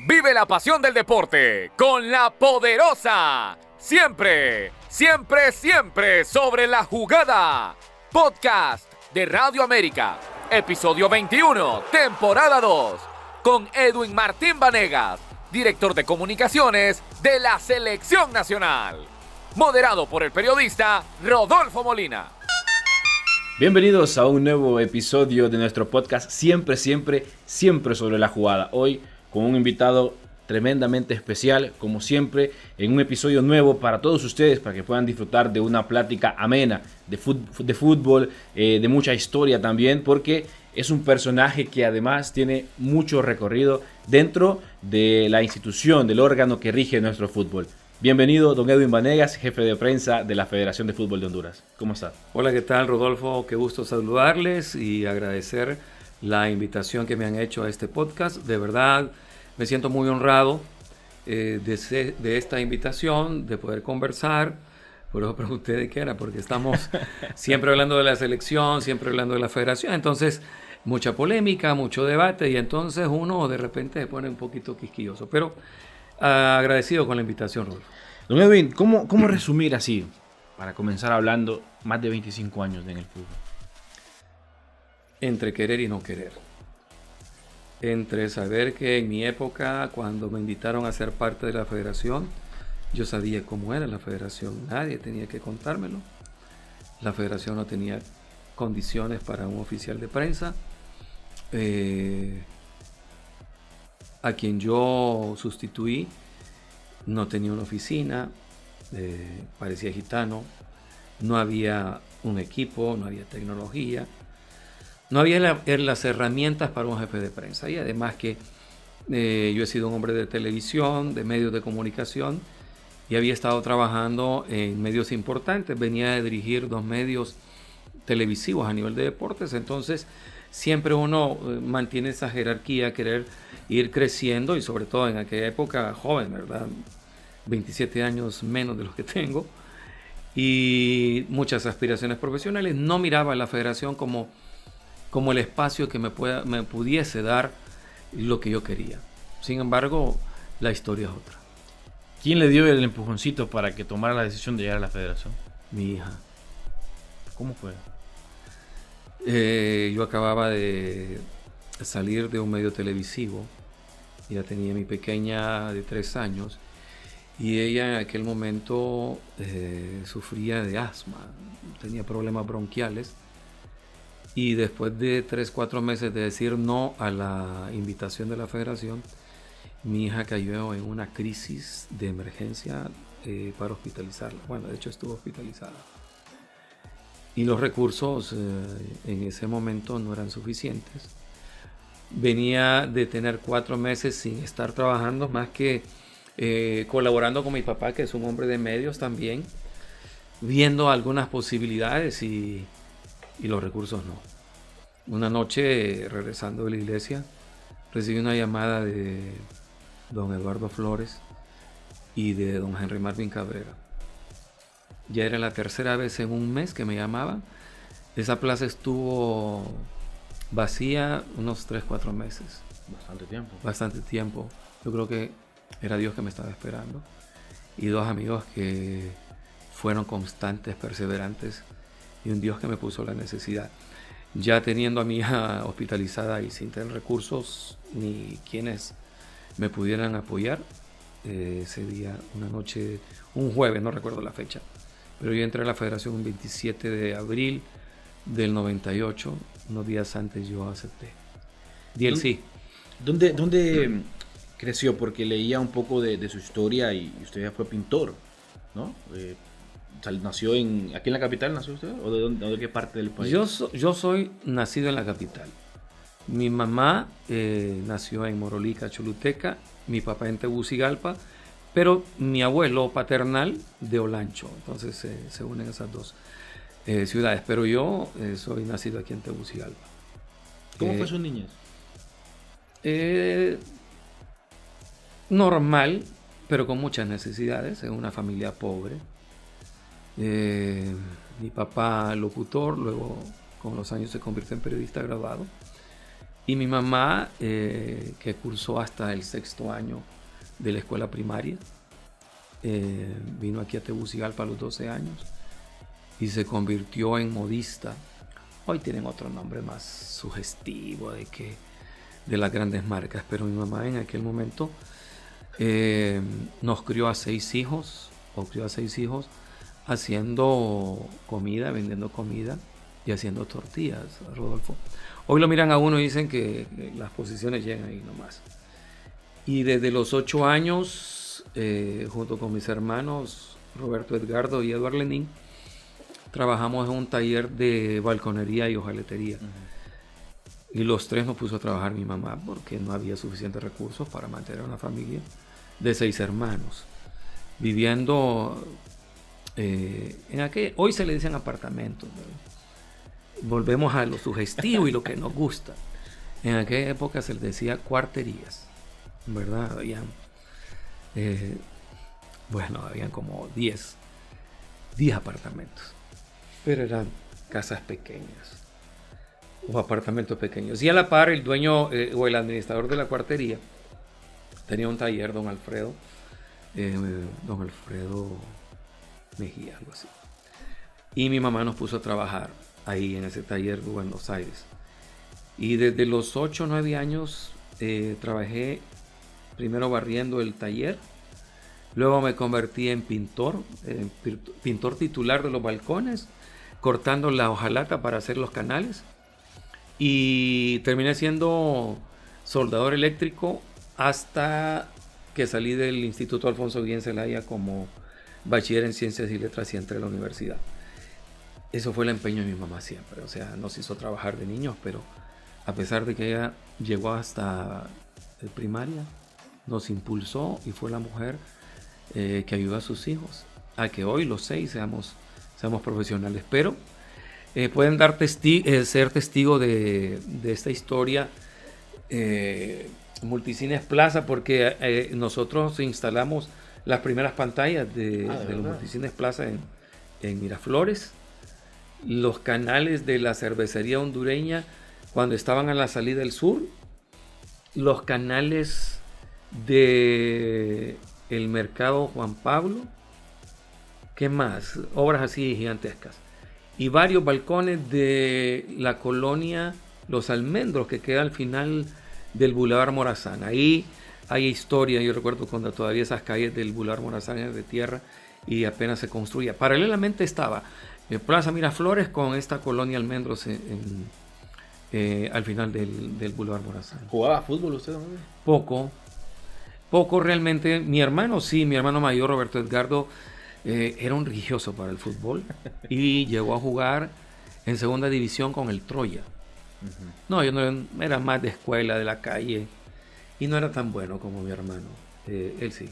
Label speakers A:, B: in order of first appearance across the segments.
A: Vive la pasión del deporte con la poderosa. Siempre, siempre, siempre sobre la jugada. Podcast de Radio América. Episodio 21, temporada 2. Con Edwin Martín Vanegas, director de comunicaciones de la Selección Nacional. Moderado por el periodista Rodolfo Molina.
B: Bienvenidos a un nuevo episodio de nuestro podcast Siempre, siempre, siempre sobre la jugada. Hoy con un invitado tremendamente especial, como siempre, en un episodio nuevo para todos ustedes, para que puedan disfrutar de una plática amena de fútbol, de mucha historia también, porque es un personaje que además tiene mucho recorrido dentro de la institución, del órgano que rige nuestro fútbol. Bienvenido, don Edwin Vanegas, jefe de prensa de la Federación de Fútbol de Honduras. ¿Cómo está?
C: Hola, ¿qué tal, Rodolfo? Qué gusto saludarles y agradecer la invitación que me han hecho a este podcast. De verdad, me siento muy honrado de esta invitación, de poder conversar. Por eso pregunté de qué era, porque estamos siempre hablando de la selección, siempre hablando de la federación. Entonces, mucha polémica, mucho debate, y entonces uno de repente se pone un poquito quisquilloso. Pero agradecido con la invitación, Rodolfo.
B: Don Edwin, ¿cómo resumir así, para comenzar hablando, más de 25 años en el fútbol?
C: Entre querer y no querer. Entre saber que en mi época, cuando me invitaron a ser parte de la federación, yo sabía cómo era la federación. Nadie tenía que contármelo. La federación no tenía condiciones para un oficial de prensa. A quien yo sustituí no tenía una oficina, parecía gitano, no había un equipo, no había tecnología, no había las herramientas para un jefe de prensa. Y además que yo he sido un hombre de televisión, de medios de comunicación, y había estado trabajando en medios importantes. Venía de dirigir 2 medios televisivos a nivel de deportes, entonces siempre uno mantiene esa jerarquía, querer ir creciendo, y sobre todo en aquella época joven, ¿verdad? 27 años menos de los que tengo, y muchas aspiraciones profesionales. No miraba a la federación como el espacio que me pudiese dar lo que yo quería. Sin embargo, la historia es otra.
B: ¿Quién le dio el empujoncito para que tomara la decisión de llegar a la federación?
C: Mi hija.
B: ¿Cómo fue?
C: Yo acababa de salir de un medio televisivo. Ya tenía mi pequeña de 3 años, y ella en aquel momento sufría de asma, tenía problemas bronquiales, y después de 3-4 meses de decir no a la invitación de la federación, mi hija cayó en una crisis de emergencia para hospitalizarla. Bueno, de hecho estuvo hospitalizada. Y los recursos en ese momento no eran suficientes. Venía de tener 4 meses sin estar trabajando, más que colaborando con mi papá, que es un hombre de medios también, viendo algunas posibilidades, y los recursos no. Una noche, regresando de la iglesia, recibí una llamada de don Eduardo Flores y de don Henry Marvin Cabrera. Ya era la 3ª vez en un mes que me llamaban. Esa plaza estuvo vacía unos 3-4 meses. Bastante tiempo. Yo creo que era Dios que me estaba esperando. Y 2 amigos que fueron constantes, perseverantes, y un Dios que me puso la necesidad. Ya teniendo a mi hija hospitalizada y sin tener recursos ni quienes me pudieran apoyar, ese día, una noche, un jueves, no recuerdo la fecha, pero yo entré a la federación un 27 de abril del 98, unos días antes yo acepté. Di el sí.
B: ¿Dónde creció? Porque leía un poco de su historia, y usted ya fue pintor, ¿no? ¿Nació aquí en la capital, nació usted? ¿O de qué parte del país?
C: Yo soy nacido en la capital. Mi mamá nació en Morolica, Choluteca, mi papá en Tegucigalpa, pero mi abuelo paternal de Olancho. Entonces se unen esas 2 ciudades, pero yo soy nacido aquí en Tegucigalpa.
B: ¿Cómo fue su niñez?
C: Normal, pero con muchas necesidades, en una familia pobre. Mi papá locutor, luego con los años se convirtió en periodista graduado, Y mi mamá, que cursó hasta el 6º año de la escuela primaria, vino aquí a Tegucigalpa a los 12 años y se convirtió en modista. Hoy tienen otro nombre más sugestivo de las grandes marcas, pero mi mamá en aquel momento nos crió a 6 hijos, haciendo comida, vendiendo comida y haciendo tortillas, Rodolfo. Hoy lo miran a uno y dicen que las posiciones llegan ahí nomás. Y desde los 8 años, junto con mis hermanos Roberto Edgardo y Eduardo Lenín, trabajamos en un taller de balconería y hojalatería. Y los 3 nos puso a trabajar mi mamá porque no había suficientes recursos para mantener una familia de 6 hermanos. Viviendo hoy se le dicen apartamentos, ¿verdad? Volvemos a lo sugestivo y lo que nos gusta. En aquella época se les decía cuarterías, ¿verdad? Habían como 10 apartamentos, pero eran casas pequeñas o apartamentos pequeños. Y a la par, el dueño o el administrador de la cuartería tenía un taller, don Alfredo Mejía, algo así. Y mi mamá nos puso a trabajar ahí en ese taller de Buenos Aires. Y desde los 8 o 9 años trabajé primero barriendo el taller, luego me convertí en pintor titular de los balcones, cortando la hojalata para hacer los canales, y terminé siendo soldador eléctrico hasta que salí del Instituto Alfonso Guillén Zelaya como bachiller en Ciencias y Letras y entré a la universidad. Eso fue el empeño de mi mamá siempre, o sea, nos hizo trabajar de niños, pero a pesar de que ella llegó hasta el primaria, nos impulsó y fue la mujer que ayudó a sus hijos a que hoy los 6 seamos profesionales. Pero pueden ser testigo de esta historia Multicines Plaza, porque nosotros instalamos las primeras pantallas de los Multicines Plaza en Miraflores, los canales de la cervecería hondureña cuando estaban a la salida del sur, los canales de el mercado Juan Pablo, ¿qué más? Obras así gigantescas. Y varios balcones de la colonia Los Almendros, que queda al final del Boulevard Morazán. Ahí hay historia. Yo recuerdo cuando todavía esas calles del Boulevard Morazán eran de tierra y apenas se construía. Paralelamente estaba Plaza Miraflores con esta colonia Almendros al final del Boulevard Morazán.
B: ¿Jugaba fútbol usted también?
C: Poco realmente. Mi hermano mayor, Roberto Edgardo, era un religioso para el fútbol y llegó a jugar en segunda división con el Troya. No, yo no era más de escuela, de la calle, y no era tan bueno como mi hermano. Él sí.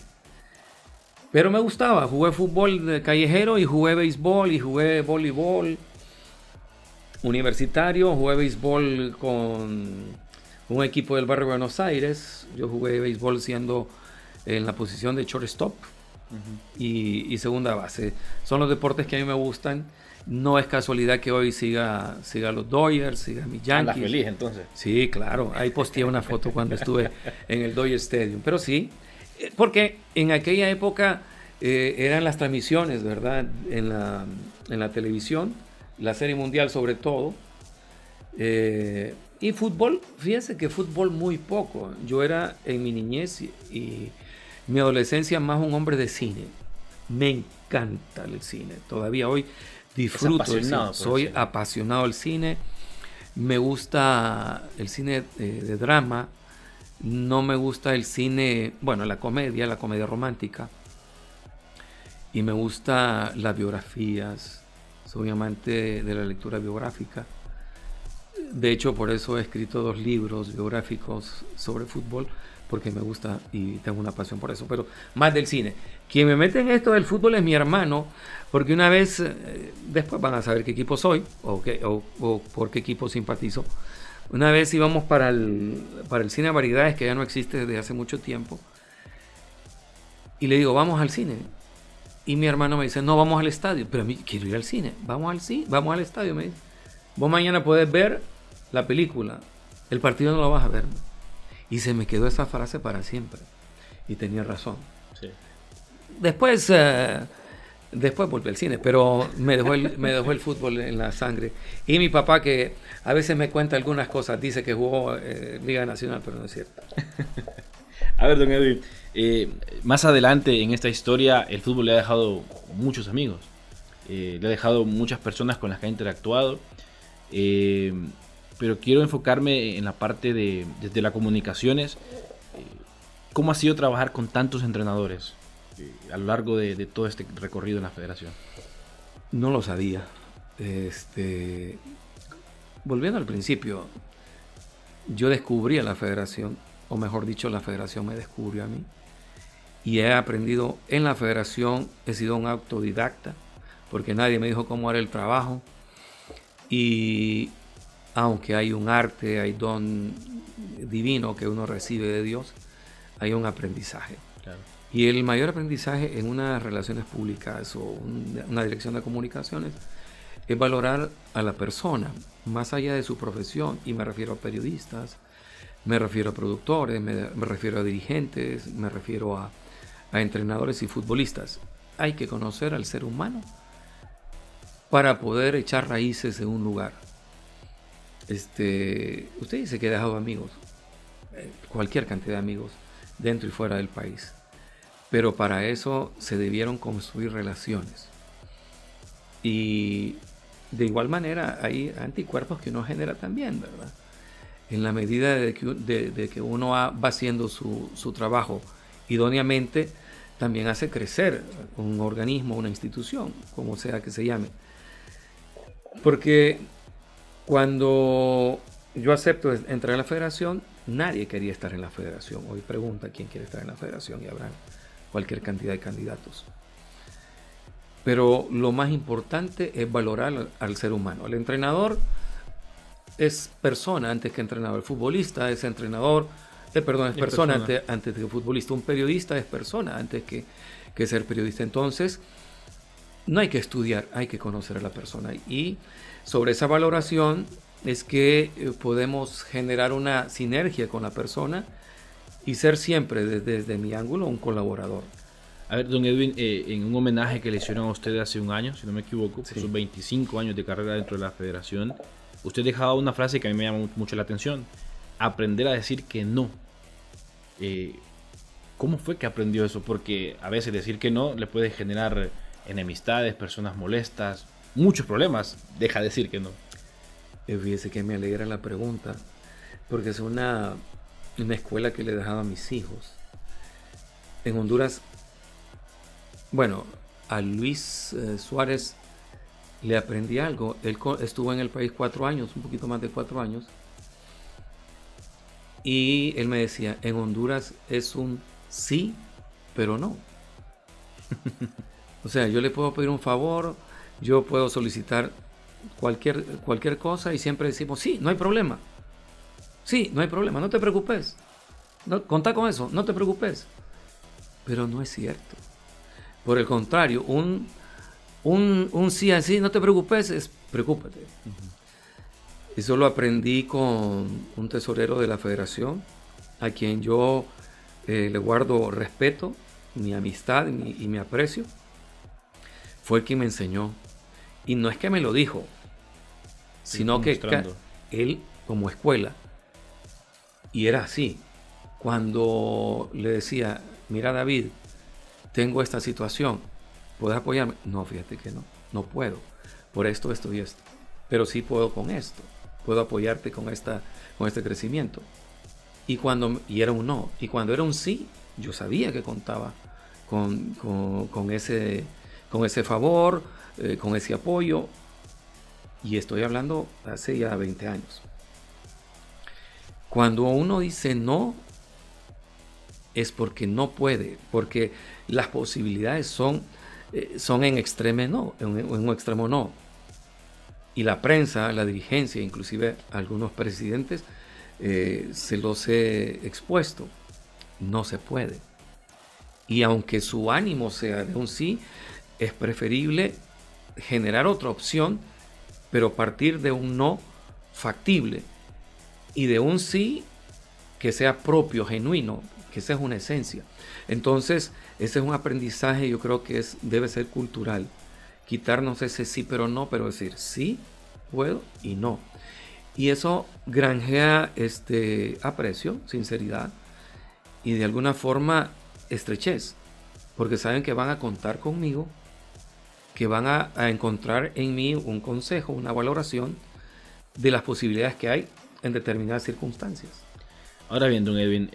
C: Pero me gustaba, jugué fútbol de callejero y jugué béisbol y jugué voleibol universitario, jugué béisbol con un equipo del barrio de Buenos Aires. Yo jugué béisbol siendo en la posición de shortstop y segunda base. Son los deportes que a mí me gustan. No es casualidad que hoy siga los Dodgers, siga mis Yankees.
B: ¿Andas feliz entonces?
C: Sí, claro. Ahí posteé una foto cuando estuve en el Dodger Stadium. Pero sí, porque en aquella época eran las transmisiones, ¿verdad? En la televisión, la Serie Mundial sobre todo. Y fútbol, fíjense que fútbol muy poco. Yo era en mi niñez y mi adolescencia más un hombre de cine. Me encanta el cine. Todavía hoy disfruto del cine. Soy apasionado del cine. Me gusta el cine de drama. No me gusta el cine, la comedia romántica. Y me gusta las biografías. Soy amante de la lectura biográfica. De hecho, por eso he escrito 2 libros biográficos sobre fútbol, porque me gusta y tengo una pasión por eso, pero más del cine. Quien me mete en esto del fútbol es mi hermano, porque una vez, después van a saber qué equipo soy o por qué equipo simpatizo. Una vez íbamos para el cine de variedades, que ya no existe desde hace mucho tiempo, y le digo, vamos al cine. Y mi hermano me dice, no, vamos al estadio. Pero a mí quiero ir al cine. Vamos al estadio, me dice. Vos mañana podés ver la película. el partido no lo vas a ver. Y se me quedó esa frase para siempre. Y tenía razón.
B: Sí.
C: Después volví al cine, pero me dejó el fútbol en la sangre. Y mi papá, que a veces me cuenta algunas cosas, dice que jugó Liga Nacional, pero no es cierto.
B: A ver, don Edwin, más adelante en esta historia el fútbol le ha dejado muchos amigos, le ha dejado muchas personas con las que ha interactuado, pero quiero enfocarme en la parte desde las comunicaciones. ¿Cómo ha sido trabajar con tantos entrenadores a lo largo de todo este recorrido en la federación?
C: No lo sabía. Volviendo al principio, yo descubrí a la federación, o mejor dicho, la federación me descubrió a mí. Y he aprendido en la federación, he sido un autodidacta, porque nadie me dijo cómo era el trabajo. Y aunque hay un arte, hay don divino que uno recibe de Dios, hay un aprendizaje.
B: Claro.
C: Y el mayor aprendizaje en unas relaciones públicas o una dirección de comunicaciones es valorar a la persona, más allá de su profesión, y me refiero a periodistas, me refiero a productores, me refiero a dirigentes, me refiero a entrenadores y futbolistas. Hay que conocer al ser humano para poder echar raíces en un lugar. Usted dice que ha dejado amigos, cualquier cantidad de amigos, dentro y fuera del país. Pero para eso se debieron construir relaciones. Y de igual manera hay anticuerpos que uno genera también, ¿verdad? En la medida de que uno va haciendo su trabajo idóneamente, también hace crecer un organismo, una institución, como sea que se llame. Porque cuando yo acepto entrar en la federación, nadie quería estar en la federación. Hoy pregunta quién quiere estar en la federación y habrá cualquier cantidad de candidatos. Pero lo más importante es valorar al ser humano. El entrenador es persona antes que entrenador. El futbolista es entrenador, es persona antes que futbolista. Un periodista es persona antes que ser periodista. Entonces, no hay que estudiar, hay que conocer a la persona. Y sobre esa valoración es que podemos generar una sinergia con la persona y ser siempre, desde mi ángulo, un colaborador.
B: A ver, don Edwin, en un homenaje que le hicieron a usted hace un año, si no me equivoco, por sus 25 años de carrera dentro de la federación, usted dejaba una frase que a mí me llama mucho la atención: aprender a decir que no. ¿Cómo fue que aprendió eso? Porque a veces decir que no le puede generar enemistades, personas molestas, muchos problemas. Deja de decir que no.
C: Fíjese que me alegra la pregunta, porque es una escuela que le he dejado a mis hijos. En Honduras, bueno, a Luis Suárez le aprendí algo. Él estuvo en el país 4 años, un poquito más de 4 años. Y él me decía, en Honduras es un sí, pero no. O sea, yo le puedo pedir un favor, yo puedo solicitar cualquier cosa y siempre decimos, sí, no hay problema. Sí, no hay problema, no te preocupes. No, contá con eso, no te preocupes. Pero no es cierto. Por el contrario, un sí así, no te preocupes, es preocúpate. Eso lo aprendí con un tesorero de la federación, a quien yo le guardo respeto, mi amistad y mi aprecio. Fue el que me enseñó. Y no es que me lo dijo, sino que él como escuela. Y era así. Cuando le decía, mira David, tengo esta situación, ¿puedes apoyarme? No, fíjate que no puedo. Por esto y esto. Pero sí puedo con esto. Puedo apoyarte con este crecimiento. Y era un no. Y cuando era un sí, yo sabía que contaba con ese favor, con ese apoyo. Y estoy hablando hace ya 20 años. Cuando uno dice no, es porque no puede, porque las posibilidades son en extremo no, en un extremo no. Y la prensa, la dirigencia, inclusive algunos presidentes, se los he expuesto. No se puede. Y aunque su ánimo sea de un sí, es preferible generar otra opción, pero partir de un no factible. y de un sí que sea propio, genuino, que esa es una esencia. Entonces, ese es un aprendizaje, yo creo que debe ser cultural. Quitarnos ese sí pero no, pero decir sí, puedo y no. Y eso granjea aprecio, sinceridad y de alguna forma estrechez, porque saben que van a contar conmigo, que van a encontrar en mí un consejo, una valoración de las posibilidades que hay en determinadas circunstancias.
B: Ahora bien, don Edwin,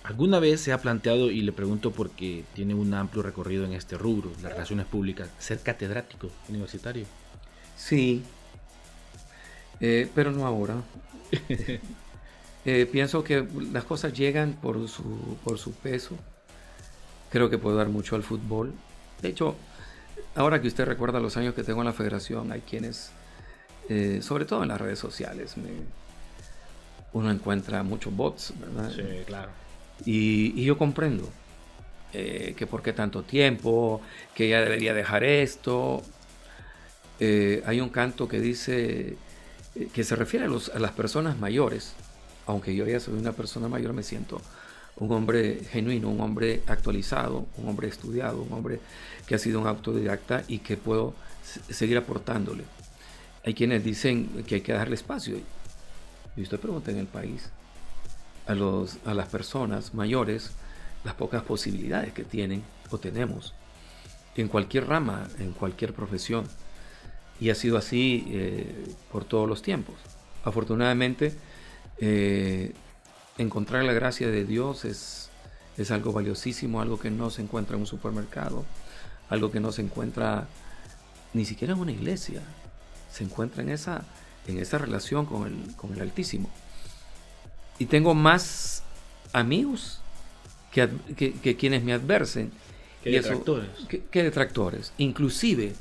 B: ¿alguna vez se ha planteado, y le pregunto porque tiene un amplio recorrido en este rubro, las relaciones públicas, ser catedrático universitario?
C: Sí, pero no ahora. Pienso que las cosas llegan por su peso. Creo que puedo dar mucho al fútbol. De hecho, ahora que usted recuerda los años que tengo en la federación, hay quienes, sobre todo en las redes sociales, uno encuentra muchos bots, ¿verdad?
B: Sí, claro.
C: Y yo comprendo que por qué tanto tiempo, que ya debería dejar esto. Hay un canto que dice, que se refiere a las personas mayores. Aunque yo ya soy una persona mayor, me siento un hombre genuino, un hombre actualizado, un hombre estudiado, un hombre que ha sido un autodidacta y que puedo seguir aportándole. Hay quienes dicen que hay que darle espacio. Y usted pregunta en el país a las personas mayores las pocas posibilidades que tienen o tenemos en cualquier rama, en cualquier profesión. Y ha sido así por todos los tiempos. Afortunadamente, encontrar la gracia de Dios es algo valiosísimo, algo que no se encuentra en un supermercado, algo que no se encuentra ni siquiera en una iglesia, se encuentra en esa relación con el Altísimo. Y tengo más amigos que quienes me adversen.
B: ¿Qué detractores?
C: ¿Qué detractores? Inclusive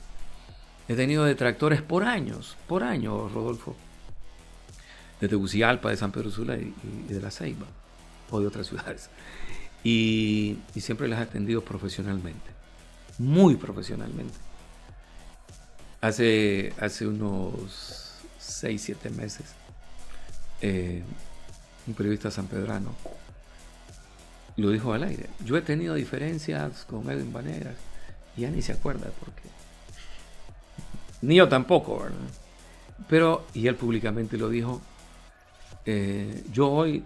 C: he tenido detractores por años, Rodolfo. De Tegucigalpa, de San Pedro Sula y de La Ceiba, o de otras ciudades. Y siempre las he atendido profesionalmente, muy profesionalmente. Hace unos 6-7 meses, un periodista sanpedrano lo dijo al aire: yo he tenido diferencias con Edwin Vanegas, y ya ni se acuerda por qué. Ni yo tampoco, ¿verdad? Pero, y él públicamente lo dijo, yo hoy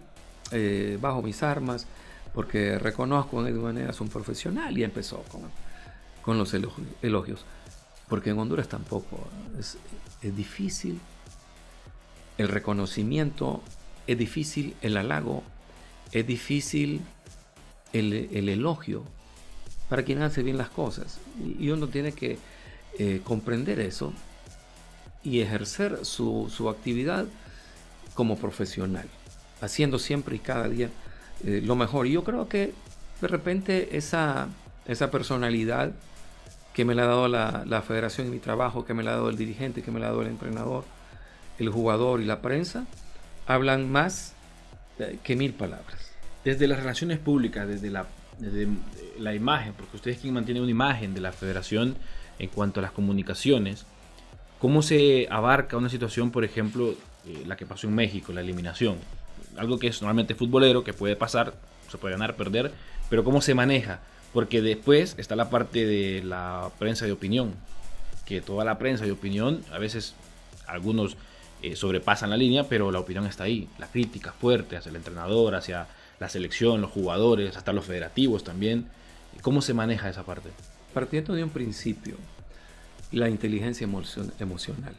C: bajo mis armas porque reconozco en Edwin Vanegas un profesional, y empezó con los elogios. Porque en Honduras tampoco es difícil el reconocimiento, es difícil el halago, es difícil el elogio para quien hace bien las cosas. Y uno tiene que comprender eso y ejercer su actividad como profesional, haciendo siempre y cada día lo mejor. Y yo creo que de repente esa personalidad que me la ha dado la federación y mi trabajo, que me la ha dado el dirigente, que me la ha dado el entrenador, el jugador y la prensa, hablan más que 1000 palabras.
B: Desde las relaciones públicas, desde la imagen, porque usted es quien mantiene una imagen de la federación en cuanto a las comunicaciones, ¿cómo se abarca una situación, por ejemplo, la que pasó en México, la eliminación? Algo que es normalmente futbolero, que puede pasar, se puede ganar, perder, pero ¿cómo se maneja? Porque después está la parte de la prensa de opinión, que toda la prensa de opinión, a veces algunos sobrepasan la línea, pero la opinión está ahí, la crítica fuerte hacia el entrenador, hacia la selección, los jugadores, hasta los federativos también. ¿Cómo se maneja esa parte?
C: Partiendo de un principio, la inteligencia emocional.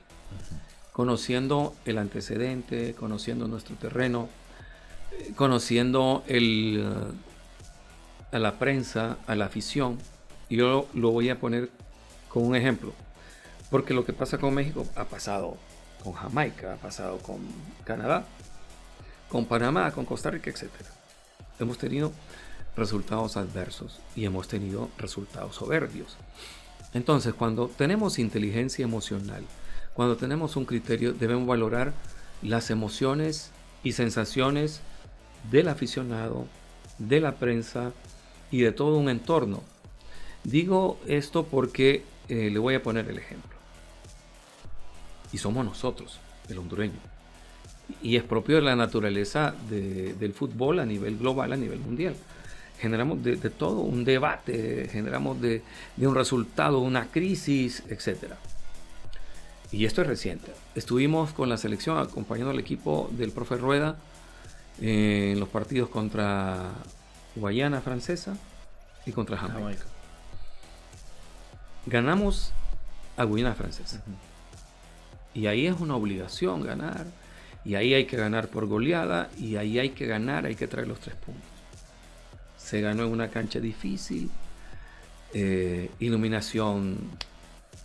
C: Conociendo el antecedente, conociendo nuestro terreno, conociendo a la prensa, a la afición. Y yo lo voy a poner con un ejemplo, porque lo que pasa con México ha pasado con Jamaica, ha pasado con Canadá, con Panamá, con Costa Rica, etc. Hemos tenido resultados adversos y hemos tenido resultados soberbios. Entonces, cuando tenemos inteligencia emocional, cuando tenemos un criterio, debemos valorar las emociones y sensaciones del aficionado, de la prensa y de todo un entorno. Digo esto porque le voy a poner el ejemplo. Y somos nosotros, el hondureño. y es propio de la naturaleza del fútbol a nivel global, a nivel mundial. Generamos de todo un debate, generamos de un resultado, una crisis, etc. Y esto es reciente. Estuvimos con la selección acompañando al equipo del profe Rueda en los partidos contra Guayana Francesa y contra Jamaica. Ganamos a Guayana Francesa. Y ahí es una obligación ganar. Y ahí hay que ganar por goleada. Y ahí hay que ganar, hay que traer los 3 puntos. Se ganó en una cancha difícil. Iluminación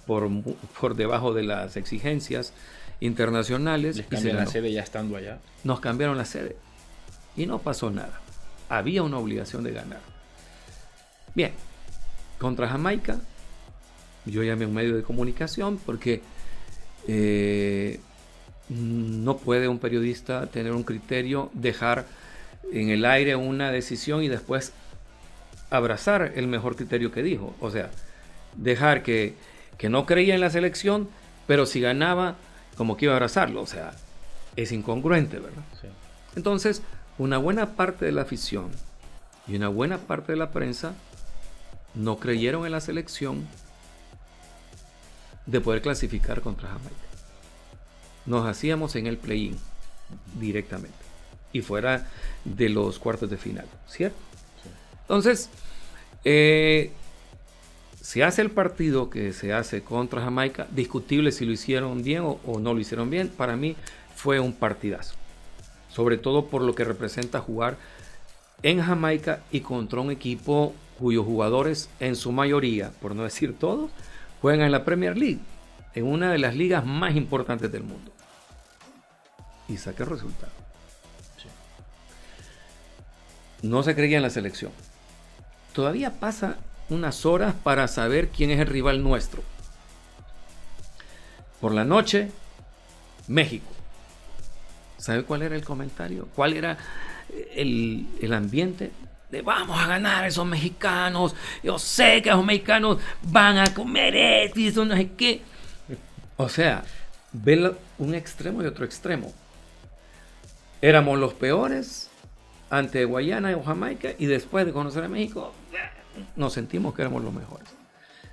C: por debajo de las exigencias internacionales.
B: Les cambian la sede ya estando allá.
C: Nos cambiaron la sede. Y no pasó nada. Había una obligación de ganar. Bien. Contra Jamaica, yo llamé a un medio de comunicación porque no puede un periodista tener un criterio, dejar en el aire una decisión y después abrazar el mejor criterio que dijo. O sea, dejar que no creía en la selección, pero si ganaba, como que iba a abrazarlo. O sea, es incongruente, ¿verdad?
B: Sí.
C: Entonces, una buena parte de la afición y una buena parte de la prensa no creyeron en la selección de poder clasificar contra Jamaica. Nos hacíamos en el play-in directamente y fuera de los cuartos de final, ¿cierto? Sí. Entonces, se hace el partido que se hace contra Jamaica, discutible si lo hicieron bien o no lo hicieron bien. Para mí fue un partidazo, sobre todo por lo que representa jugar en Jamaica y contra un equipo cuyos jugadores en su mayoría, por no decir todos, juegan en la Premier League, en una de las ligas más importantes del mundo. Y saqué el resultado. Sí. No se creía en la selección. Todavía pasa unas horas para saber quién es el rival nuestro. Por la noche, México. ¿Sabe cuál era el comentario? ¿Cuál era el ambiente? De vamos a ganar a esos mexicanos. Yo sé que los mexicanos van a comer esto, no sé qué. O sea, ve un extremo y otro extremo. Éramos los peores ante Guayana o Jamaica y después de conocer a México nos sentimos que éramos los mejores.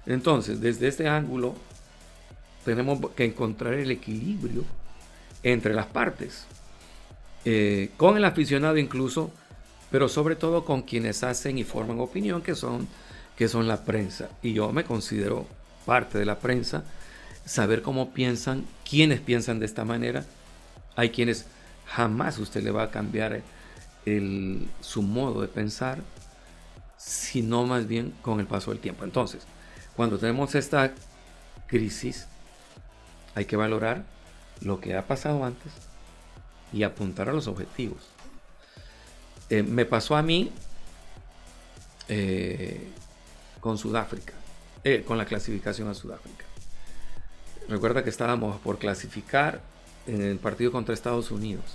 C: Entonces, desde este ángulo tenemos que encontrar el equilibrio entre las partes, con el aficionado incluso, pero sobre todo con quienes hacen y forman opinión, que son la prensa. Y yo me considero parte de la prensa, saber cómo piensan, quiénes piensan de esta manera. Hay quienes jamás usted le va a cambiar su modo de pensar, sino más bien con el paso del tiempo. Entonces, cuando tenemos esta crisis, hay que valorar lo que ha pasado antes y apuntar a los objetivos. Me pasó a mí con Sudáfrica, con la clasificación a Sudáfrica. Recuerda que estábamos por clasificar en el partido contra Estados Unidos.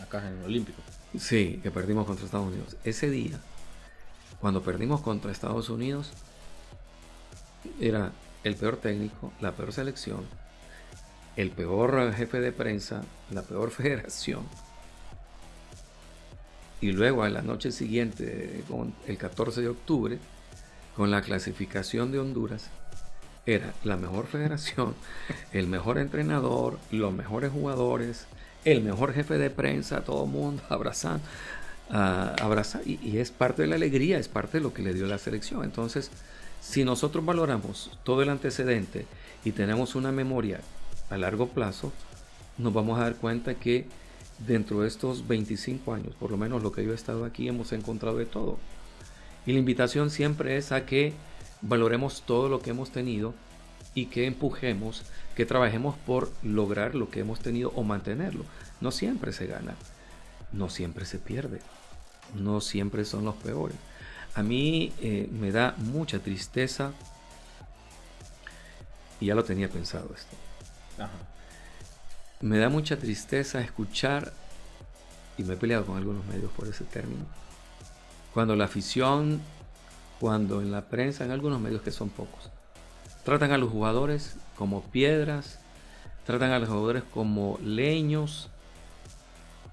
B: Acá en el Olímpico.
C: Sí, que perdimos contra Estados Unidos. Ese día, cuando perdimos contra Estados Unidos, era el peor técnico, la peor selección, el peor jefe de prensa, la peor federación. Y luego a la noche siguiente, el 14 de octubre, con la clasificación de Honduras, era la mejor federación, el mejor entrenador, los mejores jugadores, el mejor jefe de prensa, todo el mundo abrazando. Y es parte de la alegría, es parte de lo que le dio la selección. Entonces, si nosotros valoramos todo el antecedente y tenemos una memoria a largo plazo, nos vamos a dar cuenta que dentro de estos 25 años, por lo menos lo que yo he estado aquí, hemos encontrado de todo. Y la invitación siempre es a que valoremos todo lo que hemos tenido y que empujemos, que trabajemos por lograr lo que hemos tenido o mantenerlo. No siempre se gana, no siempre se pierde, no siempre son los peores. A mí me da mucha tristeza, y ya lo tenía pensado esto. Ajá. Me da mucha tristeza escuchar, y me he peleado con algunos medios por ese término, cuando la afición, cuando en la prensa, en algunos medios que son pocos, tratan a los jugadores como piedras, tratan a los jugadores como leños,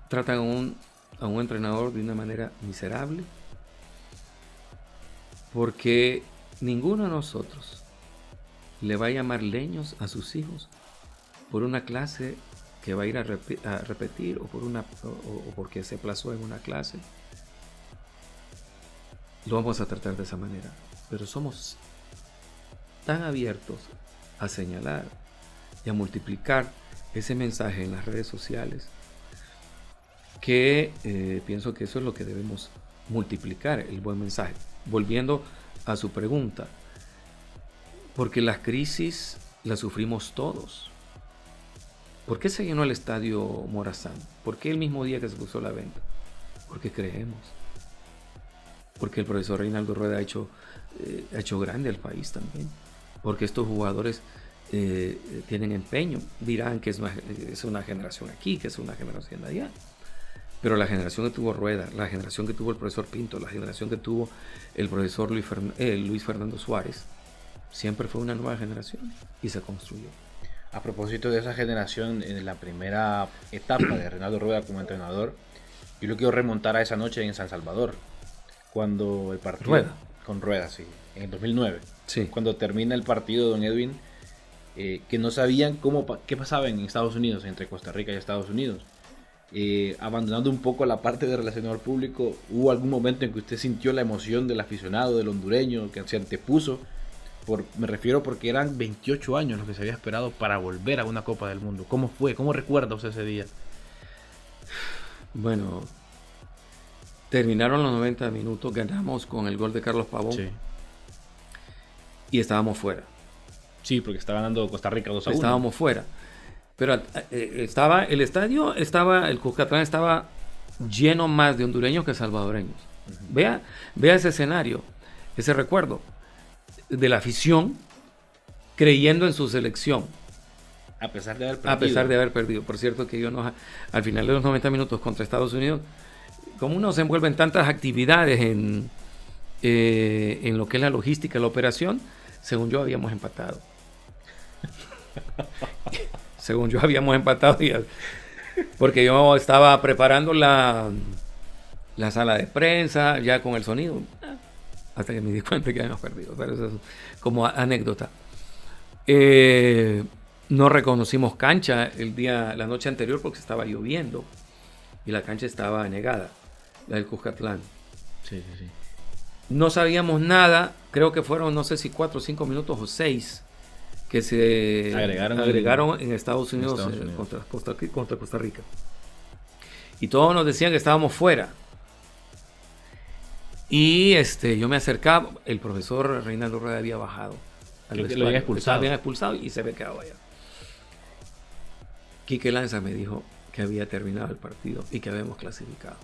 C: tratan a un entrenador de una manera miserable, porque ninguno de nosotros le va a llamar leños a sus hijos por una clase que va a ir a repetir o porque se aplazó en una clase. Lo vamos a tratar de esa manera, pero somos tan abiertos a señalar y a multiplicar ese mensaje en las redes sociales que pienso que eso es lo que debemos multiplicar, el buen mensaje. Volviendo a su pregunta, porque las crisis las sufrimos todos. ¿Por qué se llenó el estadio Morazán? ¿Por qué el mismo día que se puso la venta? Porque creemos. Porque el profesor Reinaldo Rueda ha hecho grande al país también. Porque estos jugadores tienen empeño. Dirán que es una generación aquí, que es una generación allá. Pero la generación que tuvo Rueda, la generación que tuvo el profesor Pinto, la generación que tuvo el profesor Luis Fernando Suárez, siempre fue una nueva generación y se construyó.
B: A propósito de esa generación, en la primera etapa de Reinaldo Rueda como entrenador, yo lo quiero remontar a esa noche en San Salvador, cuando el partido...
C: Rueda.
B: Con Rueda, sí, en el 2009.
C: Sí.
B: Cuando termina el partido, don Edwin, que no sabían qué pasaba en Estados Unidos, entre Costa Rica y Estados Unidos. Abandonando un poco la parte de relacionador público, ¿hubo algún momento en que usted sintió la emoción del aficionado, del hondureño, que se antepuso? Me refiero porque eran 28 años los que se había esperado para volver a una Copa del Mundo. ¿Cómo fue? ¿Cómo recuerda usted ese día?
C: Bueno, terminaron los 90 minutos, ganamos con el gol de Carlos Pavón.
B: Sí.
C: Y estábamos fuera.
B: Sí, porque estaba ganando Costa Rica 2-1.
C: Estábamos fuera. Pero estaba el estadio, el Cuscatlán estaba lleno más de hondureños que salvadoreños. Uh-huh. Vea ese escenario, ese recuerdo de la afición creyendo en su selección.
B: A pesar de haber perdido.
C: A pesar de haber perdido. Por cierto que al final de los 90 minutos contra Estados Unidos, como uno se envuelve en tantas actividades en lo que es la logística, la operación, según yo habíamos empatado. Según yo habíamos empatado, porque yo estaba preparando la sala de prensa, ya con el sonido, hasta que me di cuenta que habíamos perdido, pero eso es como anécdota. No reconocimos cancha la noche anterior porque estaba lloviendo y la cancha estaba anegada, la del Cuscatlán.
B: Sí.
C: No sabíamos nada, creo que fueron no sé si 4 o 5 minutos o 6 que se agregaron en Estados Unidos, contra Costa Rica. Y todos nos decían que estábamos fuera. Y yo me acercaba, el profesor Reinaldo Rueda había bajado.
B: Creo que lo habían
C: expulsado y se había quedado allá. Quique Lanza me dijo que había terminado el partido y que habíamos clasificado.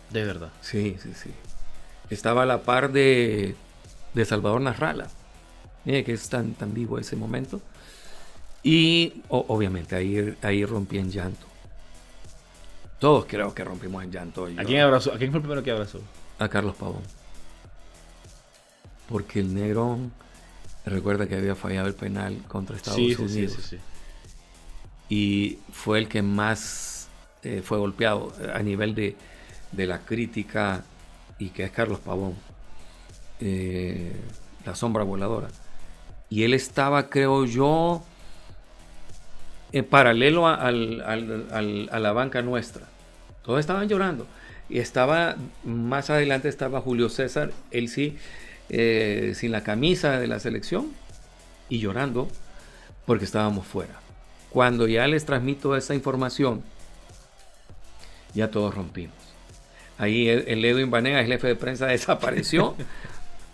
B: ¿De verdad?
C: Sí. Estaba a la par de Salvador Narrala. Mire que es tan vivo ese momento. Y obviamente ahí rompí en llanto. Todos creo que rompimos en llanto.
B: ¿A quién abrazó? ¿A quién fue el primero que abrazó?
C: A Carlos Pavón. Porque el Negrón recuerda que había fallado el penal contra Estados Unidos.
B: Sí.
C: Y fue el que más fue golpeado a nivel de la crítica, y que es Carlos Pavón, la sombra voladora. Y él estaba, creo yo, en paralelo a la banca nuestra. Todos estaban llorando. Y más adelante estaba Julio César, él sí, sin la camisa de la selección y llorando porque estábamos fuera. Cuando ya les transmito esa información, ya todos rompimos. Ahí el Edwin Banegas, el jefe de prensa, desapareció.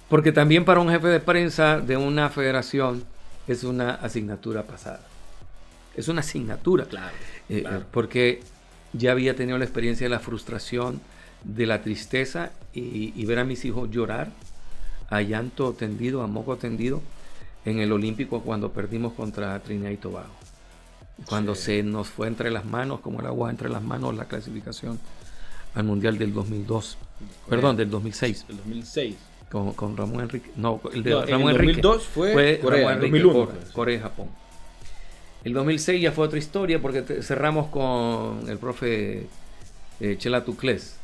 C: Porque también para un jefe de prensa de una federación es una asignatura pasada. Es una asignatura.
B: Claro.
C: Porque ya había tenido la experiencia de la frustración, de la tristeza y ver a mis hijos llorar a llanto tendido, a moco tendido en el Olímpico cuando perdimos contra Trinidad y Tobago. Cuando se nos fue entre las manos, como el agua entre las manos, la clasificación al Mundial del 2002. Perdón, del 2006.
B: El 2006.
C: Con Ramón Enrique. No, el de
B: no,
C: Ramón
B: el
C: Enrique.
B: 2002 fue Corea,
C: Ramón Enrique,
B: 2001.
C: Corea y Japón. El 2006 ya fue otra historia porque cerramos con el profe Chela Tuclés.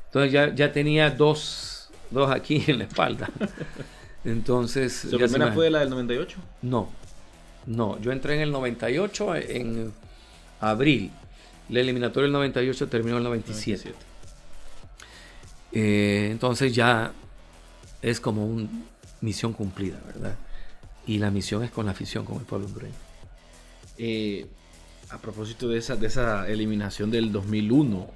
C: Entonces ya tenía dos aquí en la espalda. Entonces...
B: ¿Su primera fue la del 98?
C: No, yo entré en el 98 en abril. La eliminatoria del 98 terminó en el 97. Entonces ya es como una misión cumplida, ¿verdad? Y la misión es con la afición, con el pueblo hondureño.
B: A propósito de esa eliminación del 2001,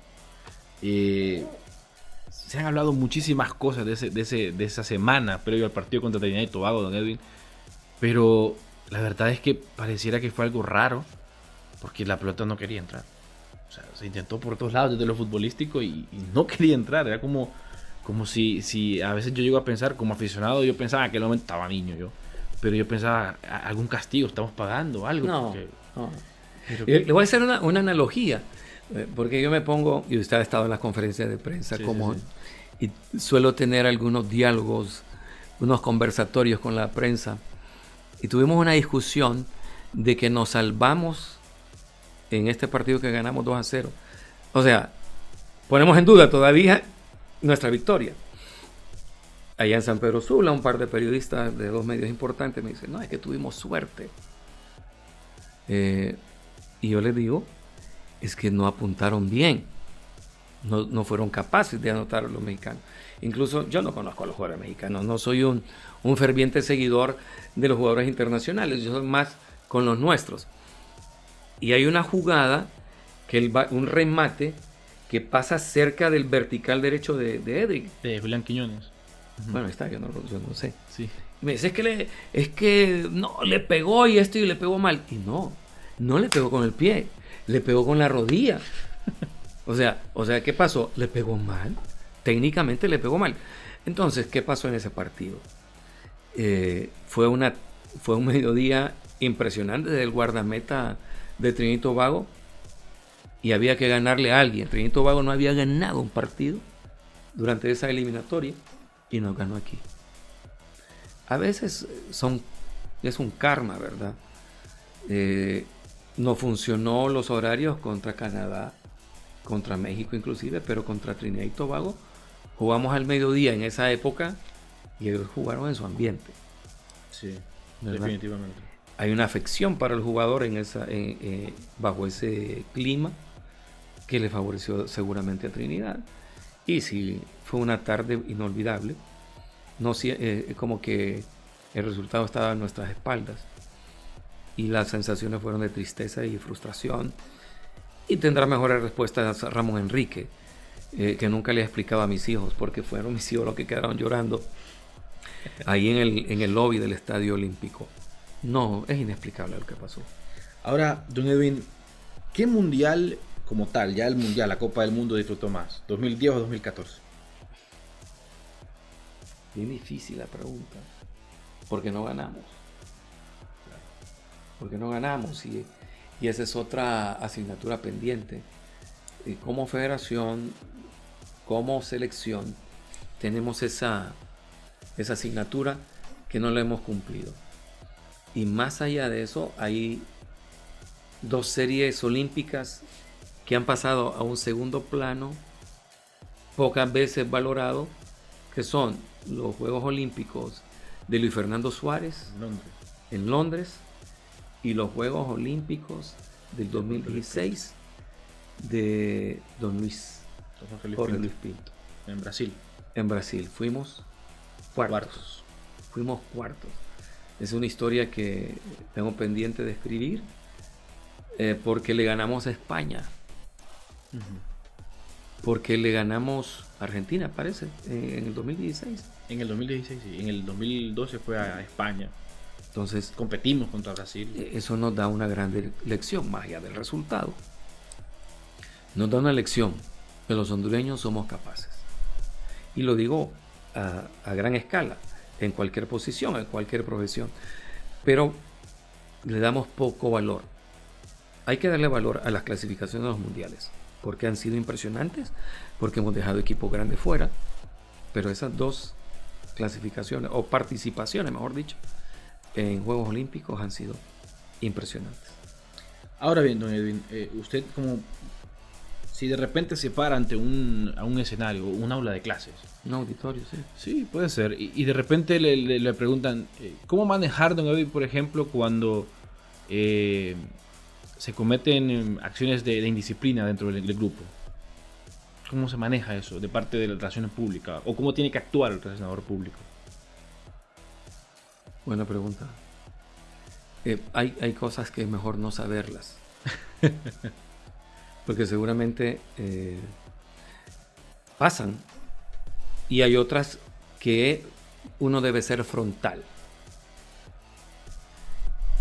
B: se han hablado muchísimas cosas de esa semana previo al partido contra Trinidad y Tobago, don Edwin, pero la verdad es que pareciera que fue algo raro, porque la pelota no quería entrar. O sea, se intentó por todos lados desde lo futbolístico y no quería entrar. Era como si a veces yo llego a pensar, como aficionado, yo pensaba en aquel momento, estaba niño yo, pero yo pensaba, algún castigo, estamos pagando algo.
C: No. Le voy a hacer una analogía, porque yo me pongo, y usted ha estado en las conferencias de prensa, sí. Y suelo tener algunos diálogos, unos conversatorios con la prensa, y tuvimos una discusión de que nos salvamos en este partido que ganamos 2-0. O sea, ponemos en duda todavía nuestra victoria. Allá en San Pedro Sula, un par de periodistas de 2 medios importantes me dicen, no, es que tuvimos suerte. Y yo les digo, es que no apuntaron bien. No fueron capaces de anotar a los mexicanos. Incluso yo no conozco a los jugadores mexicanos. No soy un ferviente seguidor de los jugadores internacionales. Yo soy más con los nuestros. Y hay una jugada, un remate, que pasa cerca del vertical derecho de Edric.
B: De Julián Quiñones.
C: Bueno, ahí está, yo no sé.
B: Sí.
C: Y me dice, es que no, le pegó y le pegó mal. Y no le pegó con el pie, le pegó con la rodilla. O sea, ¿qué pasó? Le pegó mal. Técnicamente le pegó mal. Entonces, ¿qué pasó en ese partido? Fue un mediodía impresionante del guardameta de Trinidad y Tobago, y había que ganarle a alguien. Trinidad y Tobago no había ganado un partido durante esa eliminatoria y nos ganó aquí. A veces es un karma, ¿verdad? No funcionó los horarios contra Canadá, contra México inclusive, pero contra Trinidad y Tobago jugamos al mediodía en esa época y ellos jugaron en su ambiente.
B: Sí,
C: ¿verdad?
B: Definitivamente.
C: Hay una afección para el jugador bajo ese clima que le favoreció seguramente a Trinidad. Y sí, fue una tarde inolvidable. Como que el resultado estaba en nuestras espaldas. Y las sensaciones fueron de tristeza y frustración. Y tendrá mejores respuestas Ramón Enrique, que nunca le explicaba a mis hijos, porque fueron mis hijos los que quedaron llorando ahí en el lobby del Estadio Olímpico. No, es inexplicable lo que pasó.
B: Ahora, don Edwin, ¿qué mundial como tal, ya el mundial, la Copa del Mundo, disfrutó más? ¿2010 o 2014?
C: Bien difícil la pregunta, porque no ganamos. Porque no ganamos y esa es otra asignatura pendiente. Como federación, como selección, tenemos esa asignatura que no la hemos cumplido. Y más allá de eso, hay 2 series olímpicas que han pasado a un segundo plano, pocas veces valorado, que son los Juegos Olímpicos de Luis Fernando Suárez en Londres y los Juegos Olímpicos del 2016 de don Jorge Luis Pinto. En Brasil. Fuimos cuartos. Fuimos cuartos. Es una historia que tengo pendiente de escribir, porque le ganamos a España. Porque le ganamos a Argentina, parece, en el 2016.
B: En el 2016, sí. En el 2012 fue a España.
C: Entonces,
B: competimos contra Brasil.
C: Eso nos da una gran lección, más allá del resultado. Nos da una lección que los hondureños somos capaces. Y lo digo a gran escala, en cualquier posición, en cualquier profesión. Pero le damos poco valor. Hay que darle valor a las clasificaciones de los mundiales, porque han sido impresionantes, porque hemos dejado equipos grandes fuera. Pero esas 2 clasificaciones, o participaciones, mejor dicho, en Juegos Olímpicos han sido impresionantes.
B: Ahora bien, don Edwin, usted como si de repente se para ante a un escenario, un aula de clases.
C: Un auditorio, sí.
B: Sí, puede ser. Y de repente le preguntan, ¿cómo manejar, don Eddie, por ejemplo, cuando se cometen acciones de indisciplina dentro del grupo? ¿Cómo se maneja eso de parte de las relaciones públicas? ¿O cómo tiene que actuar el relacionador público?
C: Buena pregunta. Hay cosas que es mejor no saberlas. Porque seguramente pasan. Y hay otras que uno debe ser frontal.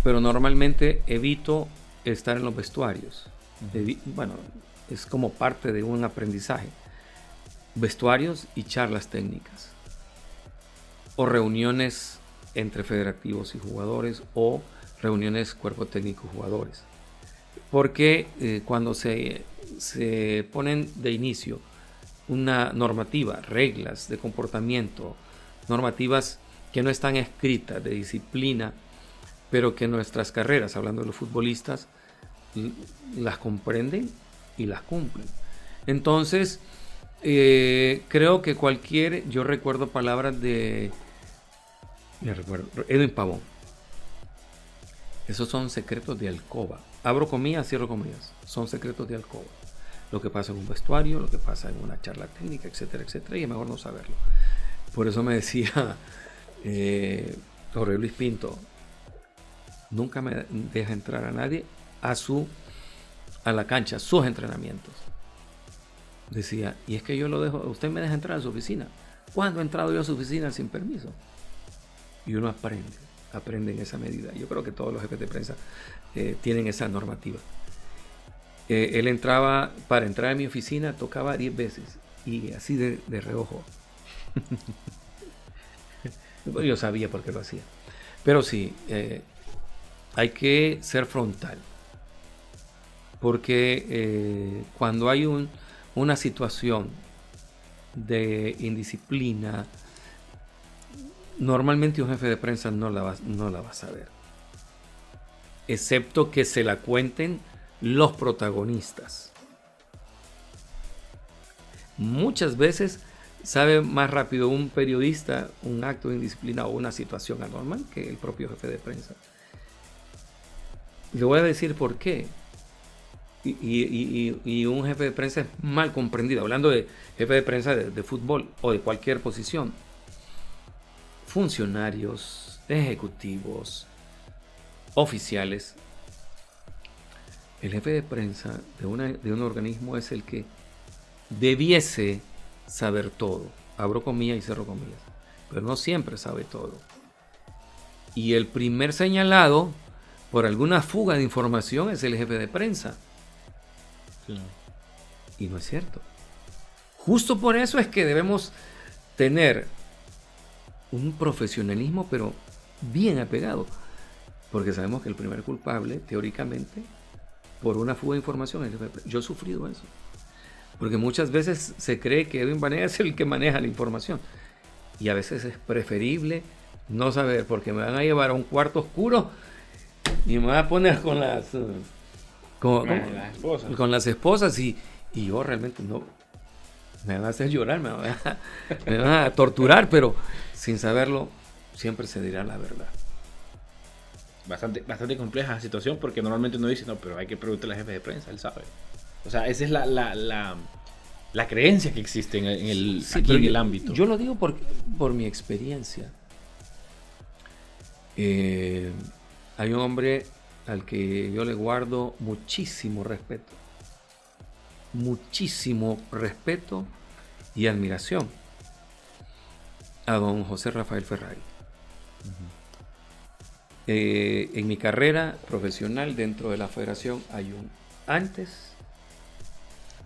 C: Pero normalmente evito estar en los vestuarios. Bueno, es como parte de un aprendizaje. Vestuarios y charlas técnicas. O reuniones entre federativos y jugadores, o reuniones cuerpo técnico y jugadores. Porque cuando se ponen de inicio una normativa, reglas de comportamiento, normativas que no están escritas, de disciplina, pero que nuestras carreras, hablando de los futbolistas, las comprenden y las cumplen. Entonces, creo que yo recuerdo palabras de Edwin Pavón. Esos son secretos de alcoba. Abro comillas, cierro comillas. Son secretos de alcoba. Lo que pasa en un vestuario, lo que pasa en una charla técnica, etcétera, etcétera. Y es mejor no saberlo. Por eso me decía Jorge Luis Pinto, nunca me deja entrar a nadie a la cancha, a sus entrenamientos. Decía, y es que yo lo dejo, usted me deja entrar a su oficina. ¿Cuándo he entrado yo a su oficina sin permiso? Y uno aprende en esa medida. Yo creo que todos los jefes de prensa tienen esa normativa. Él entraba, para entrar a mi oficina, tocaba 10 veces, y así de reojo. Yo sabía por qué lo hacía. Pero sí, hay que ser frontal. Porque cuando hay una situación de indisciplina, normalmente un jefe de prensa no la va a saber. Excepto que se la cuenten los protagonistas. Muchas veces sabe más rápido un periodista un acto de indisciplina o una situación anormal que el propio jefe de prensa. Le voy a decir por qué. Y un jefe de prensa es mal comprendido. Hablando de jefe de prensa de fútbol o de cualquier posición. Funcionarios, ejecutivos, oficiales. El jefe de prensa de un organismo es el que debiese saber todo. Abro comillas y cierro comillas. Pero no siempre sabe todo. Y el primer señalado por alguna fuga de información es el jefe de prensa. Sí. Y no es cierto. Justo por eso es que debemos tener un profesionalismo, pero bien apegado. Porque sabemos que el primer culpable, teóricamente, por una fuga de información es el jefe de prensa. Yo he sufrido eso. Porque muchas veces se cree que Edwin Banega es el que maneja la información. Y a veces es preferible no saber, porque me van a llevar a un cuarto oscuro y me van a poner con las esposas y yo realmente no. Me van a hacer llorar, me van a torturar, pero sin saberlo siempre se dirá la verdad.
B: Bastante compleja la situación, porque normalmente uno dice, no, pero hay que preguntarle al jefe de prensa, él sabe. O sea, esa es la creencia que existe aquí en el ámbito.
C: Yo lo digo por mi experiencia. Hay un hombre al que yo le guardo muchísimo respeto y admiración, a don José Rafael Ferrari. En mi carrera profesional dentro de la federación hay un antes